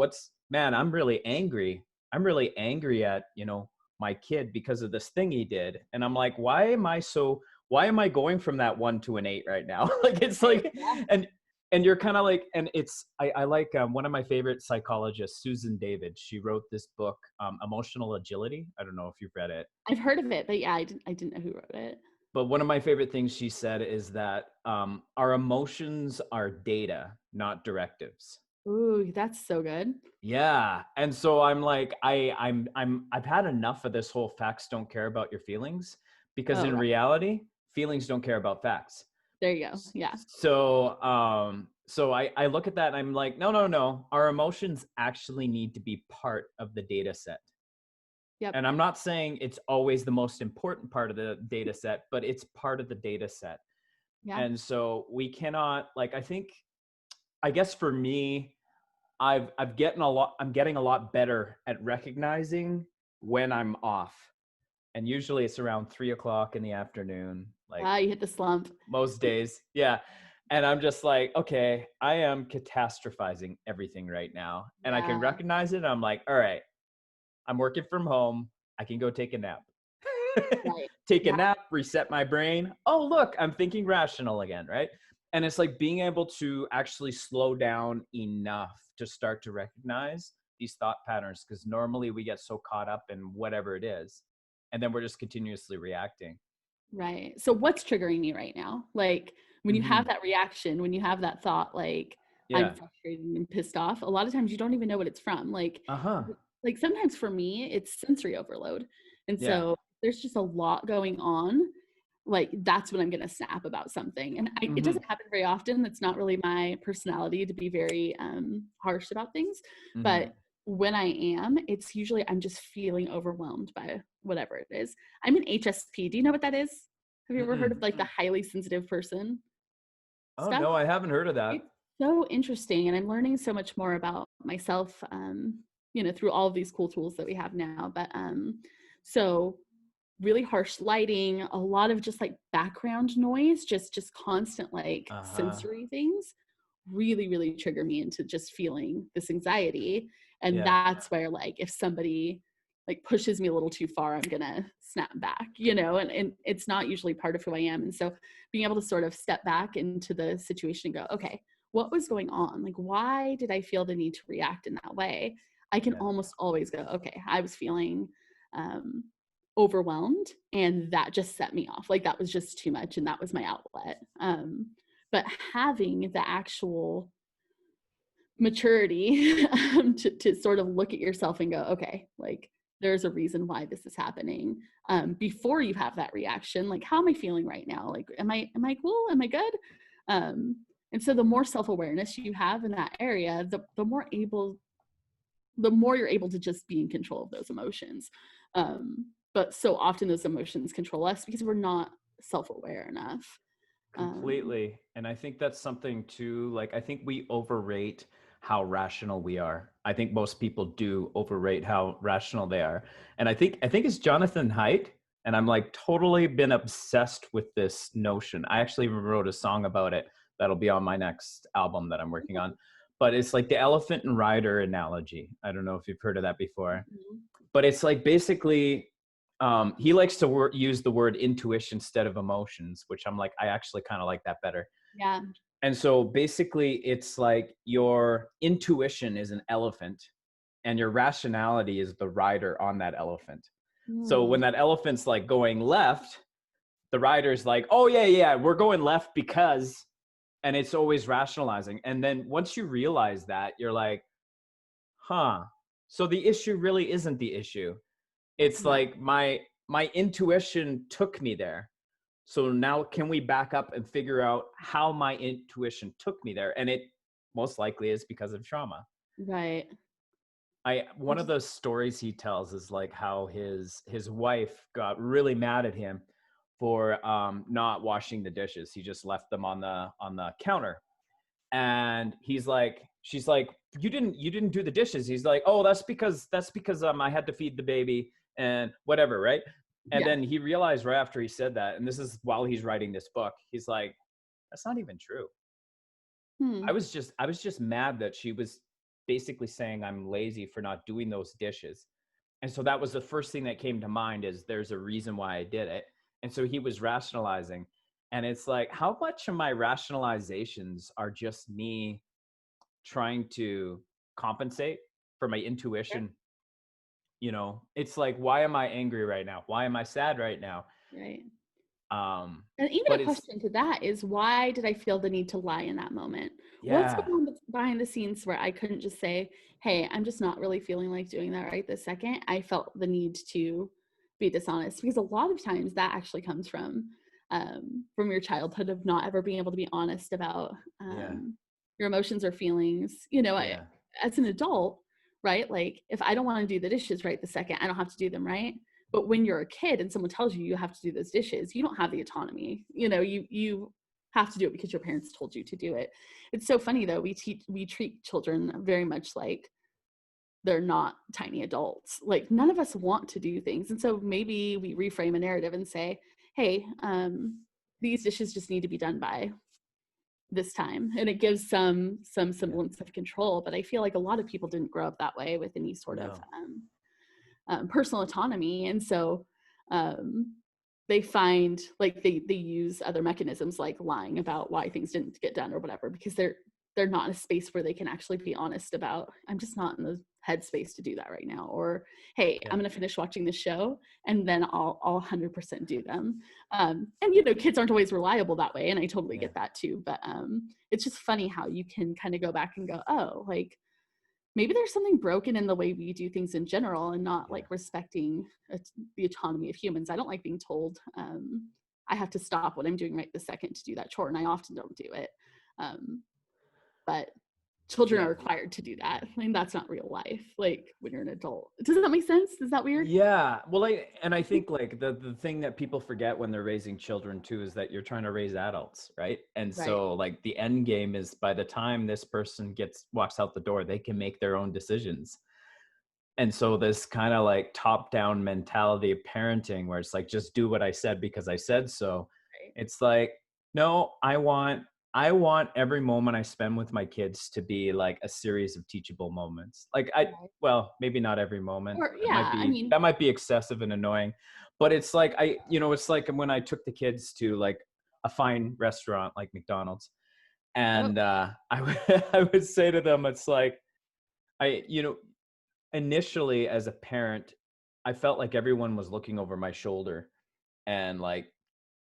man, I'm really angry. I'm really angry at, my kid because of this thing he did. And I'm like, why am I going from that 1 to an 8 right now? Like, it's Right. like, Yeah. and you're kind of like, and I like one of my favorite psychologists, Susan David. She wrote this book, Emotional Agility. I don't know if you've read it, I've heard of it, but yeah, I didn't know who wrote it. but one of my favorite things she said is that our emotions are data, not directives. Ooh, that's so good. Yeah. And so I'm like, I've had enough of this whole facts don't care about your feelings, because Oh, in right. reality, feelings don't care about facts. There you go. Yeah. So I look at that and I'm like, no, no, no. Our emotions actually need to be part of the data set. Yep. And I'm not saying it's always the most important part of the data set, but it's part of the data set. Yeah. And so we cannot, like, I guess for me, I'm getting a lot better at recognizing when I'm off. And usually it's around 3 o'clock in the afternoon, like Ah, you hit the slump. most days. Yeah. And I'm just like, okay, I am catastrophizing everything right now. And I can Yeah. recognize it. I'm like, all right, I'm working from home. I can go take a nap. Right. Take a Yeah. nap, reset my brain. Oh, look, I'm thinking rational again, right? And it's like being able to actually slow down enough to start to recognize these thought patterns, because normally we get so caught up in whatever it is, and then we're just continuously reacting. Right. So what's triggering you right now? Like, when you have Hmm. that reaction, when you have that thought, like, I'm Yeah. frustrated and pissed off, a lot of times you don't even know what it's from. Uh-huh. Like sometimes for me, it's sensory overload. And Yeah. so there's just a lot going on. Like, that's when I'm going to snap about something. And it Hmm. doesn't happen very often. That's not really my personality to be very harsh about things. Hmm. But when I am, it's usually I'm just feeling overwhelmed by whatever it is. I'm an HSP. Do you know what that is? Have you ever heard Mm-mm. of like the highly sensitive person Oh stuff? no, I haven't heard of that. It's so interesting. And I'm learning so much more about myself, through all of these cool tools that we have now. But so really harsh lighting, a lot of just like background noise, just constant like Uh-huh. sensory things really, really trigger me into just feeling this anxiety. And Yeah. that's where, like, if somebody like pushes me a little too far, I'm gonna snap back, and it's not usually part of who I am. And so being able to sort of step back into the situation and go, okay, what was going on? Like, why did I feel the need to react in that way? I can Yeah. almost always go, okay, I was feeling um, overwhelmed, and that just set me off. Like, that was just too much, and that was my outlet. But having the actual maturity to sort of look at yourself and go, okay, like, there's a reason why this is happening. Before you have that reaction, like, how am I feeling right now? Like, am I cool? Am I good? And so the more self-awareness you have in that area, the more able the more you're able to just be in control of those emotions. But so often those emotions control us because we're not self-aware enough. Um, Completely. And I think that's something too, like I think we overrate how rational we are. I think most people do overrate how rational they are. And I think it's Jonathan Haidt, and I'm like totally been obsessed with this notion. I actually even wrote a song about it that'll be on my next album that I'm working on. But it's like the elephant and rider analogy. I don't know if you've heard of that before, mhm. but it's like basically he likes to use the word intuition instead of emotions, which I'm like, I actually kind of like that better. Yeah. And so basically it's like your intuition is an elephant and your rationality is the rider on that elephant. So Mm, when that elephant's like going left, the rider's like, oh yeah, yeah, we're going left because, and it's always rationalizing. And then once you realize that, you're like, huh, so the issue really isn't the issue. It's no. like my intuition took me there. So now can we back up and figure out how my intuition took me there? And it most likely is because of trauma. Right. I one of Just the stories he tells is like how his wife got really mad at him for not washing the dishes. He just left them on the counter. And she's like, you didn't do the dishes. He's like, oh, that's because I had to feed the baby and whatever, right? And yeah. then he realized right after he said that, and this is while he's writing this book, he's like, that's not even true. Hmm. I was just mad that she was basically saying I'm lazy for not doing those dishes. And so that was the first thing that came to mind, is there's a reason why I did it. And so he was rationalizing. And it's like, how much of my rationalizations are just me trying to compensate for my Sure. intuition? It's like, why am I angry right now? Why am I sad right now? Right. Um, And even a but it's, question to that is, why did I feel the need to lie in that moment? What's yeah, going on behind the scenes where I couldn't just say, hey, I'm just not really feeling like doing that right this second? I felt the need to be dishonest, because a lot of times that actually comes from your childhood of not ever being able to be honest about yeah, your emotions or feelings. yeah, As an adult, right? Like if I don't want to do the dishes right the second, I don't have to do them, right? But when you're a kid and someone tells you you have to do those dishes, you don't have the autonomy. You have to do it because your parents told you to do it. It's so funny though. We treat children very much like they're not tiny adults. Like none of us want to do things. And so maybe we reframe a narrative and say, hey, these dishes just need to be done by this time. And it gives some yeah. semblance of control. But I feel like a lot of people didn't grow up that way with any sort of No, personal autonomy. And so um, they find like they use other mechanisms like lying about why things didn't get done or whatever, because they're not in a space where they can actually be honest about, I'm just not in the headspace to do that right now, or hey, yeah, I'm going to finish watching this show and then I'll 100% do them. And kids aren't always reliable that way, and I totally yeah, get that too. But it's just funny how you can kind of go back and go, oh, like maybe there's something broken in the way we do things in general, and not yeah. like respecting the autonomy of humans. I don't like being told I have to stop what I'm doing right this second to do that chore, and I often don't do it. Um, but children are Yeah. required to do that, and that's not real life. Like when you're an adult, does that make sense? Is that weird? Yeah. Well, I think like the thing that people forget when they're raising children too is that you're trying to raise adults, right? And Right. so like the end game is by the time this person walks out the door, they can make their own decisions. And so this kind of like top down mentality of parenting where it's like just do what I said because I said so. Right. It's like, no, I want every moment I spend with my kids to be like a series of teachable moments. Like Right. well, maybe not every moment. Or That might yeah, I be mean, that might be excessive and annoying. But it's like it's like when I took the kids to like a fine restaurant like McDonald's, oh and I would say to them, it's like I you know initially as a parent, I felt like everyone was looking over my shoulder and like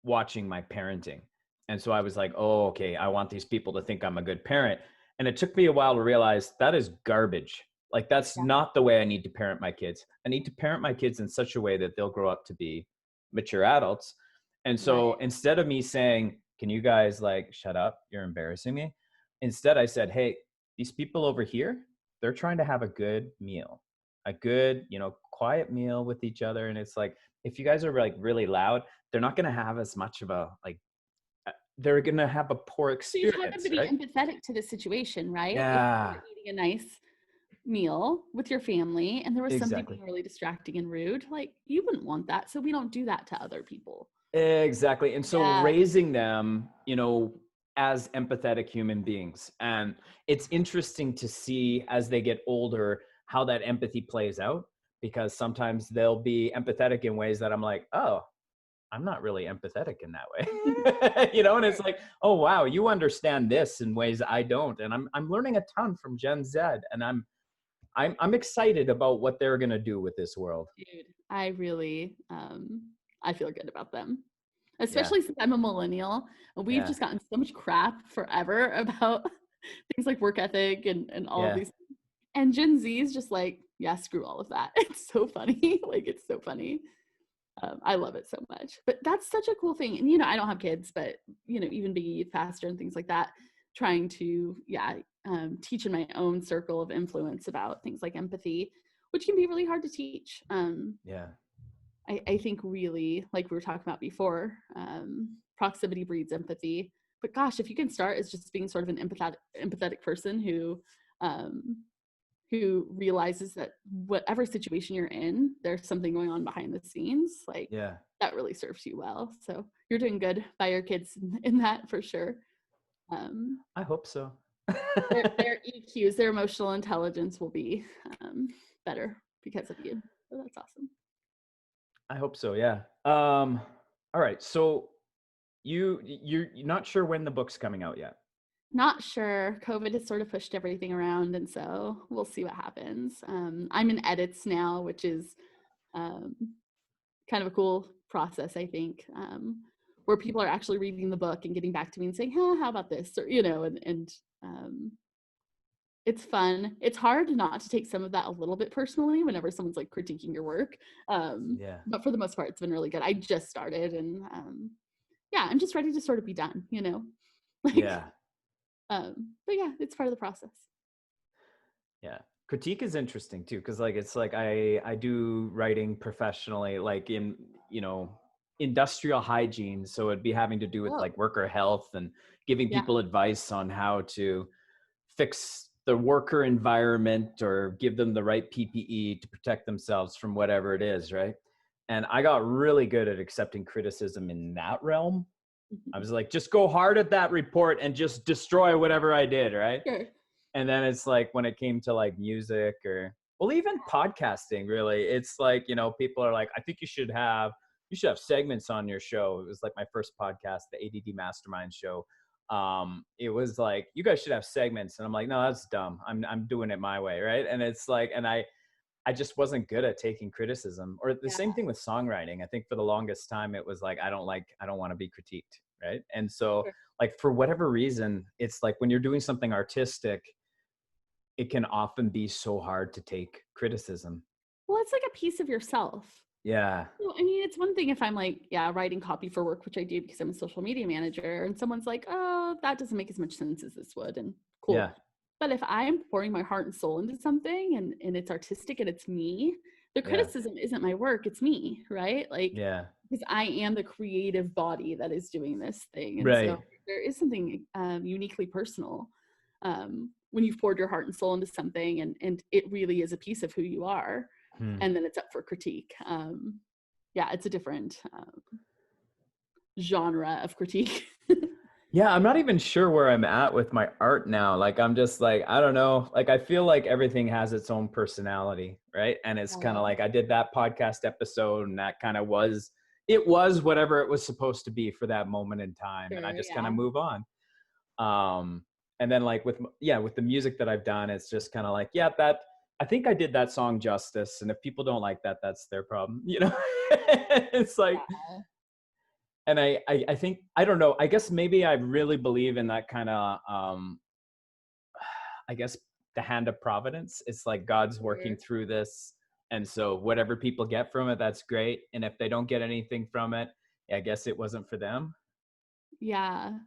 watching my parenting. And so I was like, oh, okay, I want these people to think I'm a good parent. And it took me a while to realize that is garbage. Like, that's yeah, not the way I need to parent my kids. I need to parent my kids in such a way that they'll grow up to be mature adults. And so right, instead of me saying, can you guys like shut up? You're embarrassing me. Instead, I said, hey, these people over here, they're trying to have a good meal, a good, quiet meal with each other. And it's like, if you guys are like really loud, they're not going to have as much of a like, they're going to have a poor So you taught them experience, to be right? empathetic to the situation, right? If you Yeah, were eating a nice meal with your family and there was somebody exactly. being really distracting and rude, like you wouldn't want that. So we don't do that to other people. Exactly. And so Yeah. raising them, as empathetic human beings. And it's interesting to see as they get older how that empathy plays out, because sometimes they'll be empathetic in ways that I'm like, oh, I'm not really empathetic in that way. And it's Sure. like, oh wow, you understand this in ways I don't. And I'm learning a ton from Gen Z, and I'm excited about what they're gonna do with this world. Dude, I really I feel good about them. Yeah. Especially since I'm a millennial and we've Yeah. just gotten so much crap forever about things like work ethic and all of Yeah. these. And Gen Z is just like, yeah, screw all of that. It's so funny. Like, it's so funny. I love it so much. But that's such a cool thing. And, I don't have kids, but, even being faster and things like that, trying to, yeah, teach in my own circle of influence about things like empathy, which can be really hard to teach. Yeah. I think really, like we were talking about before, proximity breeds empathy. But gosh, if you can start as just being sort of an empathetic person um, who realizes that whatever situation you're in, there's something going on behind the scenes, like Yeah. that really serves you well. So you're doing good by your kids in that for sure. Um, I hope so. their EQs, their emotional intelligence will be better because of you. So that's awesome. I hope so, yeah. All right. So you're not sure when the book's coming out yet. Not sure. COVID has sort of pushed everything around, and so we'll see what happens. I'm in edits now, which is um, kind of a cool process, I think, where people are actually reading the book and getting back to me and saying, "Huh, how about this?" Or and it's fun. It's hard not to take some of that a little bit personally whenever someone's like critiquing your work, Yeah. but for the most part, it's been really good. I just started, and yeah, I'm just ready to sort of be done, like. Yeah. But yeah, it's part of the process. Yeah. Critique is interesting too, because like it's like I do writing professionally, like in, industrial hygiene. So it'd be having to do with Oh, like worker health and giving yeah, people advice on how to fix the worker environment or give them the right PPE to protect themselves from whatever it is, right? And I got really good at accepting criticism in that realm. I mhm. was like, just go hard at that report and just destroy whatever I did, right? Sure. And then it's like when it came to like music or well, even podcasting, really, it's like, people are like, I think you should have segments on your show. It was like my first podcast, the ADD Mastermind show. It was like, you guys should have segments. And I'm like, no, that's dumb. I'm doing it my way. Right. And it's like, and I just wasn't good at taking criticism. Or the Yeah. same thing with songwriting. I think for the longest time it was like I don't want to be critiqued, right? And so Sure. like for whatever reason, it's like when you're doing something artistic, it can often be so hard to take criticism. Well, it's like a piece of yourself. Yeah. Well, I mean, it's one thing if I'm like, yeah, writing copy for work, which I do because I'm a social media manager, and someone's like, oh, that doesn't make as much sense as this would, and cool. Yeah. But if I'm pouring my heart and soul into something and it's artistic and it's me, the Yeah. criticism isn't my work, it's me, right? Like, Yeah. because I am the creative body that is doing this thing. And so Right. there is something uniquely personal when you've poured your heart and soul into something and it really is a piece of who you are. Hmm. And then it's up for critique. Yeah, it's a different genre of critique. Yeah, I'm not even sure where I'm at with my art now. Like I'm just like, I don't know. Like I feel like everything has its own personality, right? And it's kind of Yeah, like I did that podcast episode and that kind of was it was whatever it was supposed to be for that moment in time and I sure. just kind of Yeah. move on. And then like with the music that I've done, it's just kind of like, yeah, that I think I did that song justice and if people don't like that, that's their problem, It's like Yeah. and I think I don't know. I guess maybe I really believe in that kind of I guess the hand of providence. It's like God's working Sure. through this, and so whatever people get from it, that's great. And if they don't get anything from it, I guess it wasn't for them. Yeah.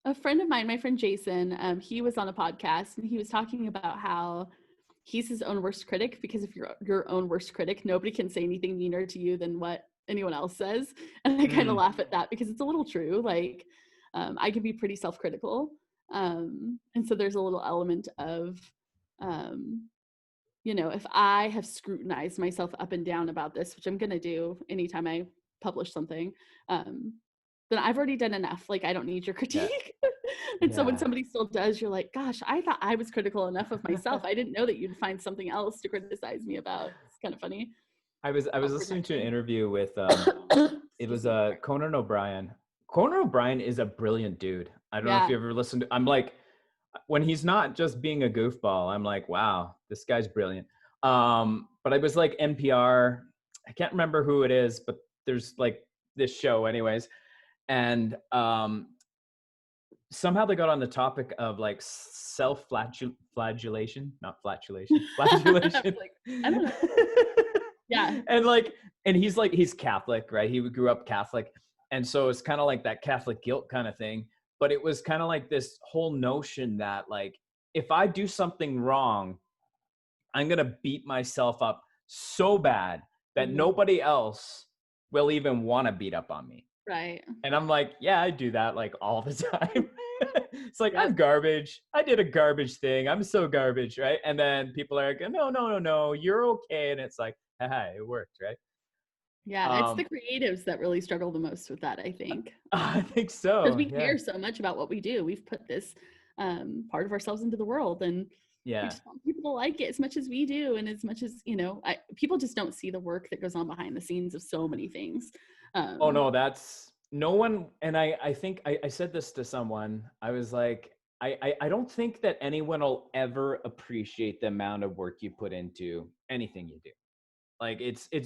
A friend of mine, my friend Jason, he was on a podcast and he was talking about how he's his own worst critic, because if you're your own worst critic, nobody can say anything meaner to you than what anyone else says. And I kind of Mm, laugh at that because it's a little true. Like, I can be pretty self-critical. And so there's a little element of, um, if I have scrutinized myself up and down about this, which I'm going to do anytime I publish something, um, then I've already done enough. Like, I don't need your yeah, critique. And so when yeah. somebody still does, you're like, gosh, I thought I was critical enough of myself. I didn't know that you'd find something else to criticize me about. It's kind of funny. I was listening to an Self-projection. interview with it Excuse was me. Conan O'Brien. Conan O'Brien is a brilliant dude. I don't know if Yeah. you ever listened to, I'm like, when he's not just being a goofball, I'm like, wow, this guy's brilliant. But I was like NPR, I can't remember who it is, but there's like this show anyways. And somehow they got on the topic of like flagellation, not flatulation, flagellation. Like, I don't know. Yeah. And like, and he's like, he's Catholic, right? He grew up Catholic. And so it's kind of like that Catholic guilt kind of thing. But it was kind of like this whole notion that like, if I do something wrong, I'm going to beat myself up so bad that Mhm. nobody else will even want to beat up on me. Right. And I'm like, yeah, I do that like all the time. It's like, I'm Yep. garbage. I did a garbage thing. I'm so garbage, right? And then people are like, no, no, no, no, you're okay. And it's like, haha, it worked, right? Yeah. It's the Um, creatives that really struggle the most with that, I think. I think Because so. we Yeah. care so much about what we do. We've put this part of ourselves into the world, and we Yeah. just want people to like it as much as we do, and as much as people just don't see the work that goes on behind the scenes of so many things. Oh um no, that's no one. And I think I said this to someone. I was like, I don't think that anyone will ever appreciate the amount of work you put into anything you do. Like it's for sure.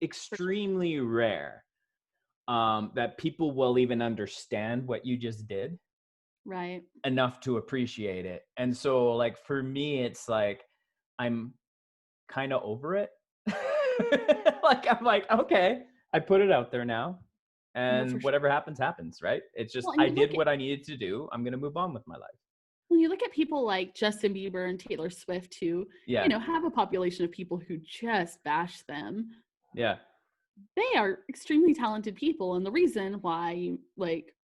extremely rare that people will even understand what you just did Right. enough to appreciate it. And so like for me, it's like I'm kind of over it. Like I'm like, okay, I put it out there now. No, for And sure. whatever happens, happens, right? It's just Well, and I did what I needed to do. I'm gonna move on with my life. when you look at people like Justin Bieber and Taylor Swift, who Yeah, have a population of people who just bash them, yeah, they are extremely talented people, and the reason why, like,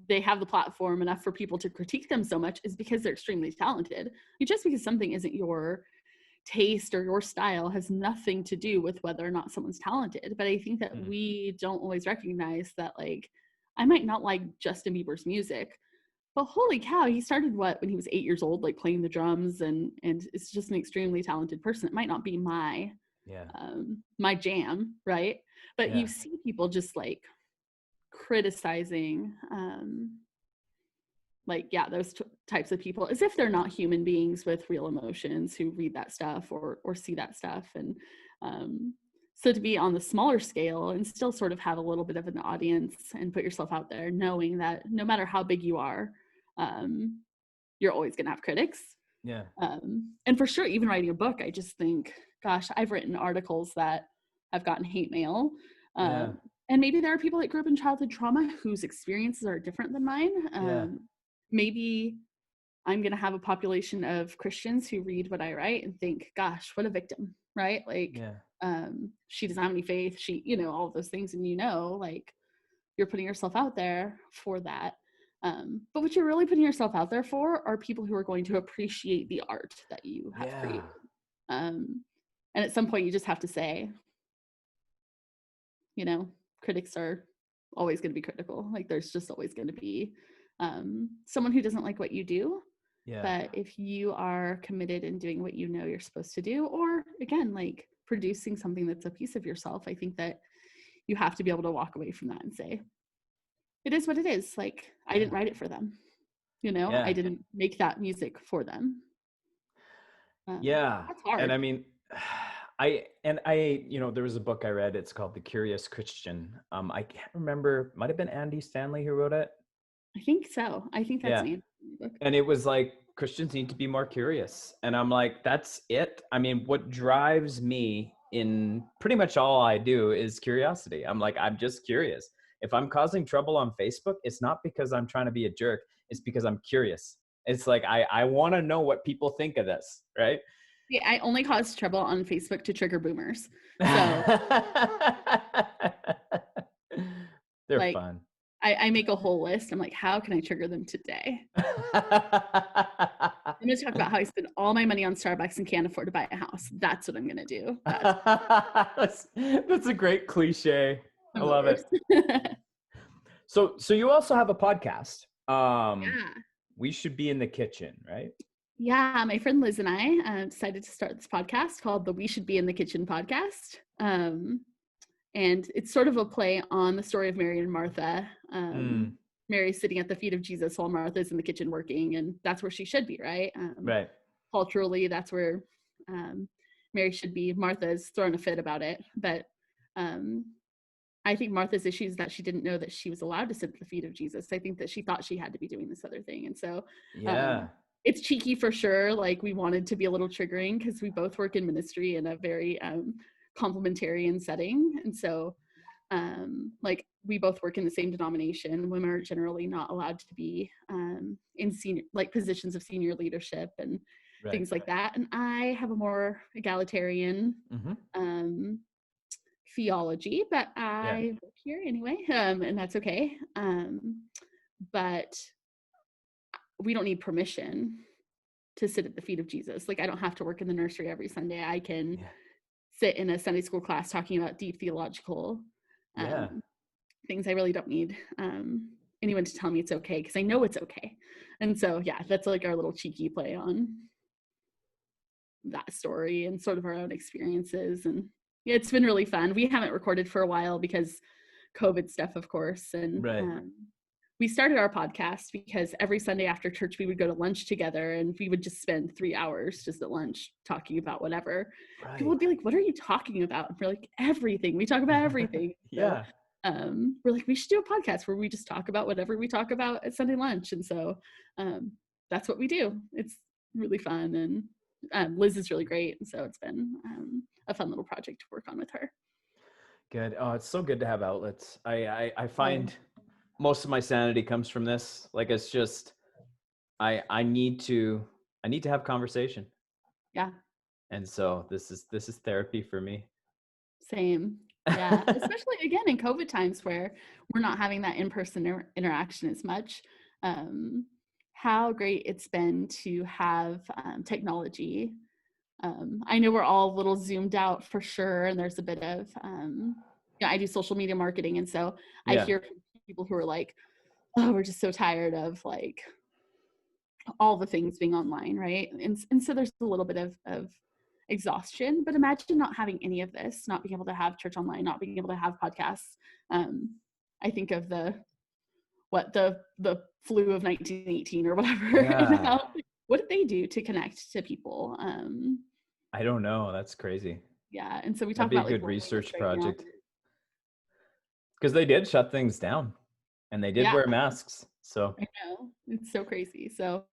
they have the platform enough for people to critique them so much is because they're extremely talented. Just because something isn't your taste or your style has nothing to do with whether or not someone's talented. But I think that mm, we don't always recognize that, like, I might not like Justin Bieber's music, but holy cow, he started when he was 8 years old, like playing the drums, and it's just an extremely talented person. It might not be yeah, my jam, right? But you yeah, see people just like criticizing, like, yeah, those types of people, as if they're not human beings with real emotions who read that stuff or see that stuff. And um, so to be on the smaller scale and still sort of have a little bit of an audience and put yourself out there, knowing that no matter how big you are, um, you're always going to have critics. yeah, And for sure, even writing a book, I just think, gosh, I've written articles that have gotten hate mail. yeah, Um, and maybe there are people that grew up in childhood trauma whose experiences are different than mine. yeah, Maybe I'm going to have a population of Christians who read what I write and think, gosh, what a victim, right? Like, yeah, she doesn't have any faith. All of those things. And like, you're putting yourself out there for that. But what you're really putting yourself out there for are people who are going to appreciate the art that you have yeah, created. Um, and at some point, you just have to say, you know, critics are always going to be critical. Like, there's just always going to be someone who doesn't like what you do. yeah, But if you are committed in doing what you know you're supposed to do, or again, like producing something that's a piece of yourself, I think that you have to be able to walk away from that and say, it is what it is. Like, I yeah, didn't write it for them. I yeah, didn't make that music for them. yeah. That's And I hard. mean, there was a book I read. It's called The Curious Christian. I can't remember. Might have been Andy Stanley who wrote it. I think so. I think that's Yeah. an Anthony book. And it was like Christians need to be more curious. And I'm like, that's it. I mean, what drives me in pretty much all I do is curiosity. I'm like, I'm just curious. If I'm causing trouble on Facebook, it's not because I'm trying to be a jerk. It's because I'm curious. It's like, I want to know what people think of this, right? Yeah, I only cause trouble on Facebook to trigger boomers. So They're like fun. I make a whole list. I'm like, how can I trigger them today? I'm gonna talk about how I spend all my money on Starbucks and can't afford to buy a house. That's what I'm gonna do. That's That's a great cliche. I I'm the love it. worst. So you also have a podcast. Yeah. We should be in the kitchen, right? Yeah, my friend Liz and I decided to start this podcast called the We Should Be in the Kitchen podcast. And it's sort of a play on the story of Mary and Martha. Mary's sitting at the feet of Jesus while Martha's in the kitchen working, and that's where she should be, right? Right. Culturally, that's where Mary should be. Martha's throwing a fit about it, but I think Martha's issue is that she didn't know that she was allowed to sit at the feet of Jesus. I think that she thought she had to be doing this other thing. And so Yeah. it's cheeky for sure. Like we wanted to be a little triggering because we both work in ministry in a very complementarian setting. And so like we both work in the same denomination. Women are generally not allowed to be in senior, like positions of senior leadership and things like that. And I have a more egalitarian theology, but I work here anyway, and that's okay. But we don't need permission to sit at the feet of Jesus. Like I don't have to work in the nursery every Sunday. I can sit in a Sunday school class talking about deep theological things. I really don't need anyone to tell me it's okay because I know it's okay. And so yeah, that's like our little cheeky play on that story and sort of our own experiences. And yeah, it's been really fun. We haven't recorded for a while because COVID stuff, of course. And we started our podcast because every Sunday after church, we would go to lunch together and we would just spend 3 hours just at lunch talking about whatever. People would be like, what are you talking about? And we're like, everything. We talk about everything. So we're like, we should do a podcast where we just talk about whatever we talk about at Sunday lunch. And so that's what we do. It's really fun. And Liz is really great. And so it's been a fun little project to work on with her. Good. Oh, it's so good to have outlets. I find most of my sanity comes from this. Like it's just I need to have conversation. Yeah. And so this is therapy for me. Same. Yeah. Especially again in COVID times where we're not having that in-person interaction as much. How great it's been to have technology. I know we're all a little zoomed out for sure. And there's a bit of, I do social media marketing. And so I hear from people who are like, oh, we're just so tired of like all the things being online. Right. And so there's a little bit of exhaustion, but imagine not having any of this, not being able to have church online, not being able to have podcasts. I think of the flu of 1918 or whatever. And what did they do to connect to people? I don't know. That's crazy. Yeah. And so we talk That'd be about a good like research right project. Because they did shut things down and they did wear masks. So I know. It's so crazy. So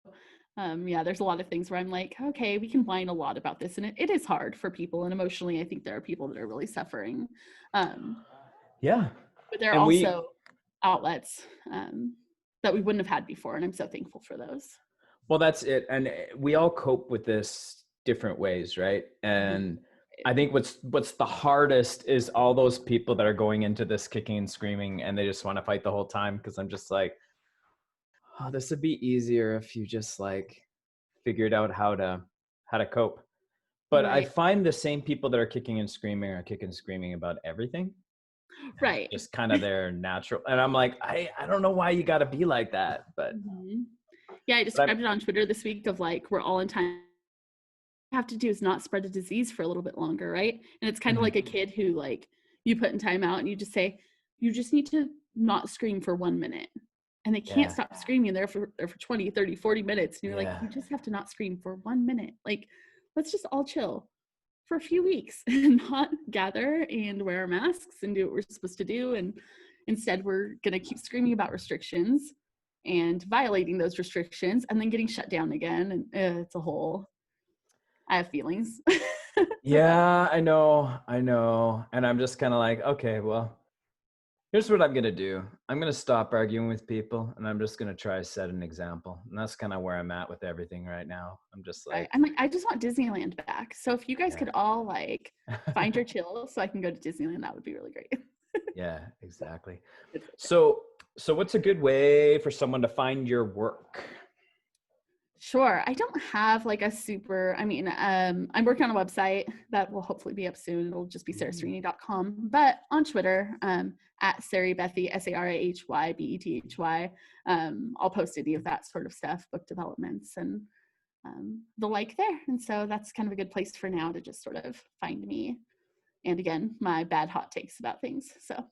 there's a lot of things where I'm like, okay, we can whine a lot about this. And it is hard for people. And emotionally, I think there are people that are really suffering. But there are also outlets that we wouldn't have had before. And I'm so thankful for those. Well, that's it. And we all cope with this different ways, right? And I think what's the hardest is all those people that are going into this kicking and screaming and they just want to fight the whole time. Because I'm just like, oh, this would be easier if you just like figured out how to cope. But I find the same people that are kicking and screaming are kicking and screaming about everything. Right. Just kind of their natural. And I'm like, I don't know why you got to be like that. But yeah, I described it on Twitter this week of like, we're all in time. Have to do is not spread a disease for a little bit longer, right? And it's kind of like a kid who like you put in time out and you just say you just need to not scream for 1 minute, and they can't stop screaming there for 20 30 40 minutes, and you're like, you just have to not scream for 1 minute. Like, let's just all chill for a few weeks and not gather and wear our masks and do what we're supposed to do. And instead we're going to keep screaming about restrictions and violating those restrictions and then getting shut down again. And it's a whole, I have feelings. Yeah, I know. And I'm just kind of like, okay, well, Here's what I'm gonna do. I'm gonna stop arguing with people, and I'm just gonna try to set an example. And that's kind of where I'm at with everything right now. I'm just Right. like, I'm like, I just want Disneyland back. So if you guys yeah, could all like find your chill so I can go to Disneyland, that would be really great. yeah, exactly. It's okay. So what's a good way for someone to find your work? Sure. I don't have like a super, I mean, I'm working on a website that will hopefully be up soon. It'll just be sarahirini.com, but on Twitter, at Sarahybethy, SARAHYBETHY. I'll post any of that sort of stuff, book developments and the like there. And so that's kind of a good place for now to just sort of find me. And again, my bad hot takes about things. So,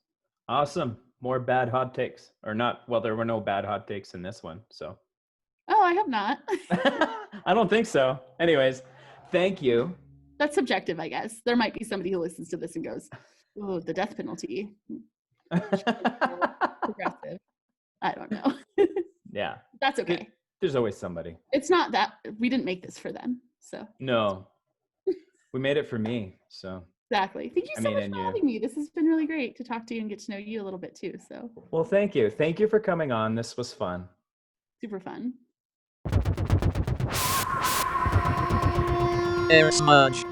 Awesome. More bad hot takes, or not? Well, there were no bad hot takes in this one, so. oh, I have not. I don't think so. Anyways, thank you. That's subjective, I guess. There might be somebody who listens to this and goes, oh, the death penalty. Progressive. I don't know. Yeah. That's okay. There's always somebody. It's not that we didn't make this for them. So No, we made it for me. So exactly. Thank you so much for having me. This has been really great to talk to you and get to know you a little bit too. So well, thank you. Thank you for coming on. This was fun. super fun. Air smudge.